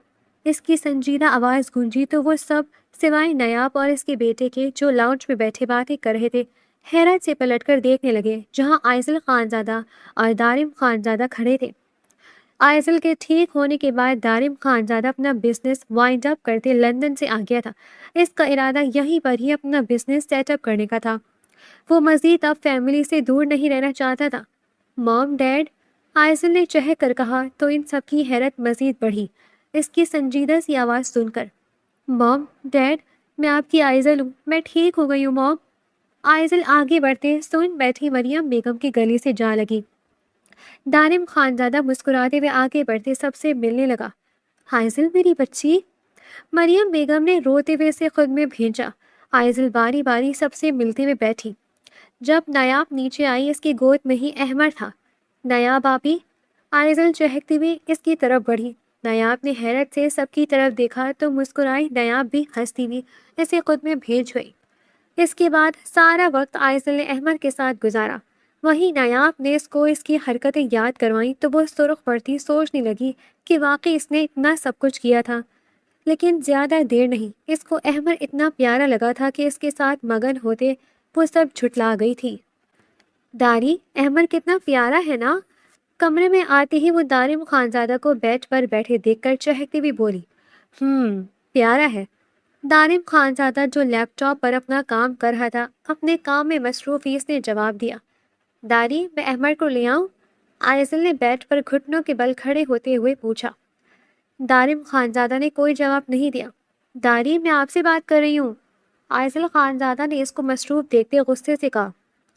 اس کی سنجیدہ آواز گونجی تو وہ سب سوائے نیاب اور اس کے بیٹے کے، جو لاؤنج میں بیٹھے باتیں کر رہے تھے، حیرت سے پلٹ کر دیکھنے لگے جہاں آئزل خانزادہ اور دارم خانزادہ کھڑے تھے۔ آئزل کے ٹھیک ہونے کے بعد دارم خانزادہ اپنا بزنس وائنڈ اپ کرتے لندن سے آ گیا تھا۔ اس کا ارادہ یہیں پر ہی اپنا بزنس سیٹ اپ کرنے کا تھا۔ وہ مزید اب فیملی سے دور نہیں رہنا چاہتا تھا۔ مام، ڈیڈ، آئزل نے چہک کر کہا تو ان سب کی حیرت مزید بڑھی اس کی سنجیدہ سی آواز سن کر۔ مام، ڈیڈ، میں آپ کی آئزل ہوں، میں ٹھیک ہو گئی ہوں مام۔ آئزل آگے بڑھتے سن بیٹھی مریم بیگم کے گلے سے جا لگی۔ دارم خانزادہ مسکراتے ہوئے آگے بڑھتے سب سے ملنے لگا۔ آئزل میری بچی۔ مریم بیگم نے روتے ہوئے اسے خود میں بھیجا۔ آئزل باری باری سب سے ملتے ہوئے بیٹھی۔ جب نیاب نیچے آئی اس کی گود میں ہی احمر تھا۔ نیاب آپی، آئزل چہکتی ہوئی اس کی طرف بڑھی۔ نیاب نے حیرت سے سب کی طرف دیکھا تو مسکرائی۔ نیاب بھی ہنستی ہوئی اسے خود میں بھیج گئی۔ اس کے بعد سارا وقت آئزل نے احمر کے ساتھ گزارا۔ وہیں نیاب نے اس کو اس کی حرکتیں یاد کروائیں تو وہ سرخ پڑتی سوچنے لگی کہ واقعی اس نے اتنا سب کچھ کیا تھا، لیکن زیادہ دیر نہیں، اس کو احمر اتنا پیارا لگا تھا کہ اس کے ساتھ مگن ہوتے وہ سب جھٹلا گئی تھی۔ داری، احمر کتنا پیارا ہے نا؟ کمرے میں آتے ہی وہ دارم خانزادہ کو بیڈ پر بیٹھے دیکھ کر چہکتی بھی بولی۔ پیارا ہے۔ دارم خانزادہ جو لیپ ٹاپ پر اپنا کام کر رہا تھا، اپنے کام میں مصروف اس نے جواب دیا۔ داری، میں احمر کو لے آؤں؟ آئزل نے بیڈ پر گھٹنوں کے بل کھڑے ہوتے ہوئے پوچھا۔ دارم خانزادہ نے کوئی جواب نہیں دیا۔ داری، میں آپ سے بات کر رہی ہوں۔ آئزل خانزادہ نے اس کو مصروف دیکھتے غصے سے کہا۔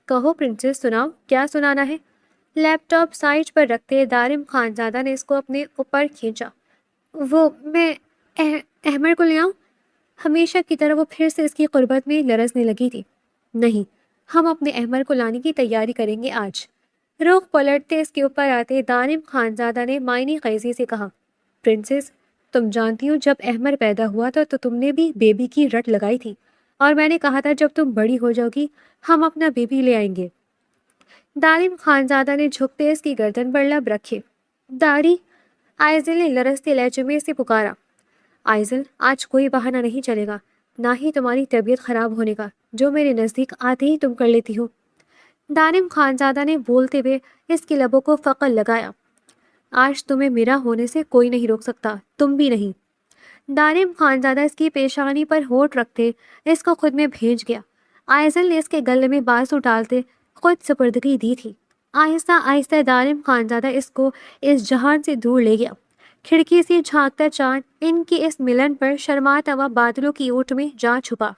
کہو پرنسس، سناؤ، کیا سنانا ہے؟ لیپ ٹاپ سائڈ پر رکھتے دارم خانزادہ نے اس کو اپنے اوپر کھینچا۔ وہ میں احمر کو لے آؤں؟ ہمیشہ کی طرح وہ پھر سے اس کی قربت میں لرزنے لگی تھی۔ نہیں، ہم اپنے احمر کو لانے کی تیاری کریں گے آج۔ رخ پلٹتے اس کے اوپر آتے دارم خانزادہ نے معنی خیزی سے کہا۔ پرنسس، تم جانتی ہو جب احمر پیدا ہوا تھا تو تم نے بھی بیبی کی رٹ لگائی تھی، اور میں نے کہا تھا جب تم بڑی ہو جاؤ گی ہم اپنا بیبی لے آئیں گے۔ دارم خانزادہ نے جھکتے اس کی گردن پر لب رکھے۔ داری، آئزل نے لرزتے لہجے میں اسے پکارا۔ آئزل، آج کوئی بہانہ نہیں چلے گا، نہ ہی تمہاری طبیعت خراب ہونے کا، جو میرے نزدیک آتے ہی تم کر لیتی ہو۔ دارم خانزادہ نے بولتے ہوئے اس کی لبوں کو فقر لگایا۔ آج تمہیں میرا ہونے سے کوئی نہیں روک سکتا، تم بھی نہیں۔ دارم خانزادہ اس کی پیشانی پر ہونٹ رکھتے اس کو خود میں بھیج گیا۔ آئزل نے اس کے گلے میں بازو ڈالتے خود سپردگی دی تھی۔ آہستہ آہستہ دارم خانزادہ اس کو اس جہان سے دور لے گیا۔ کھڑکی سے جھانکتا چاند ان کی اس ملن پر شرماتا ہوا بادلوں کی اوٹ میں جا چھپا۔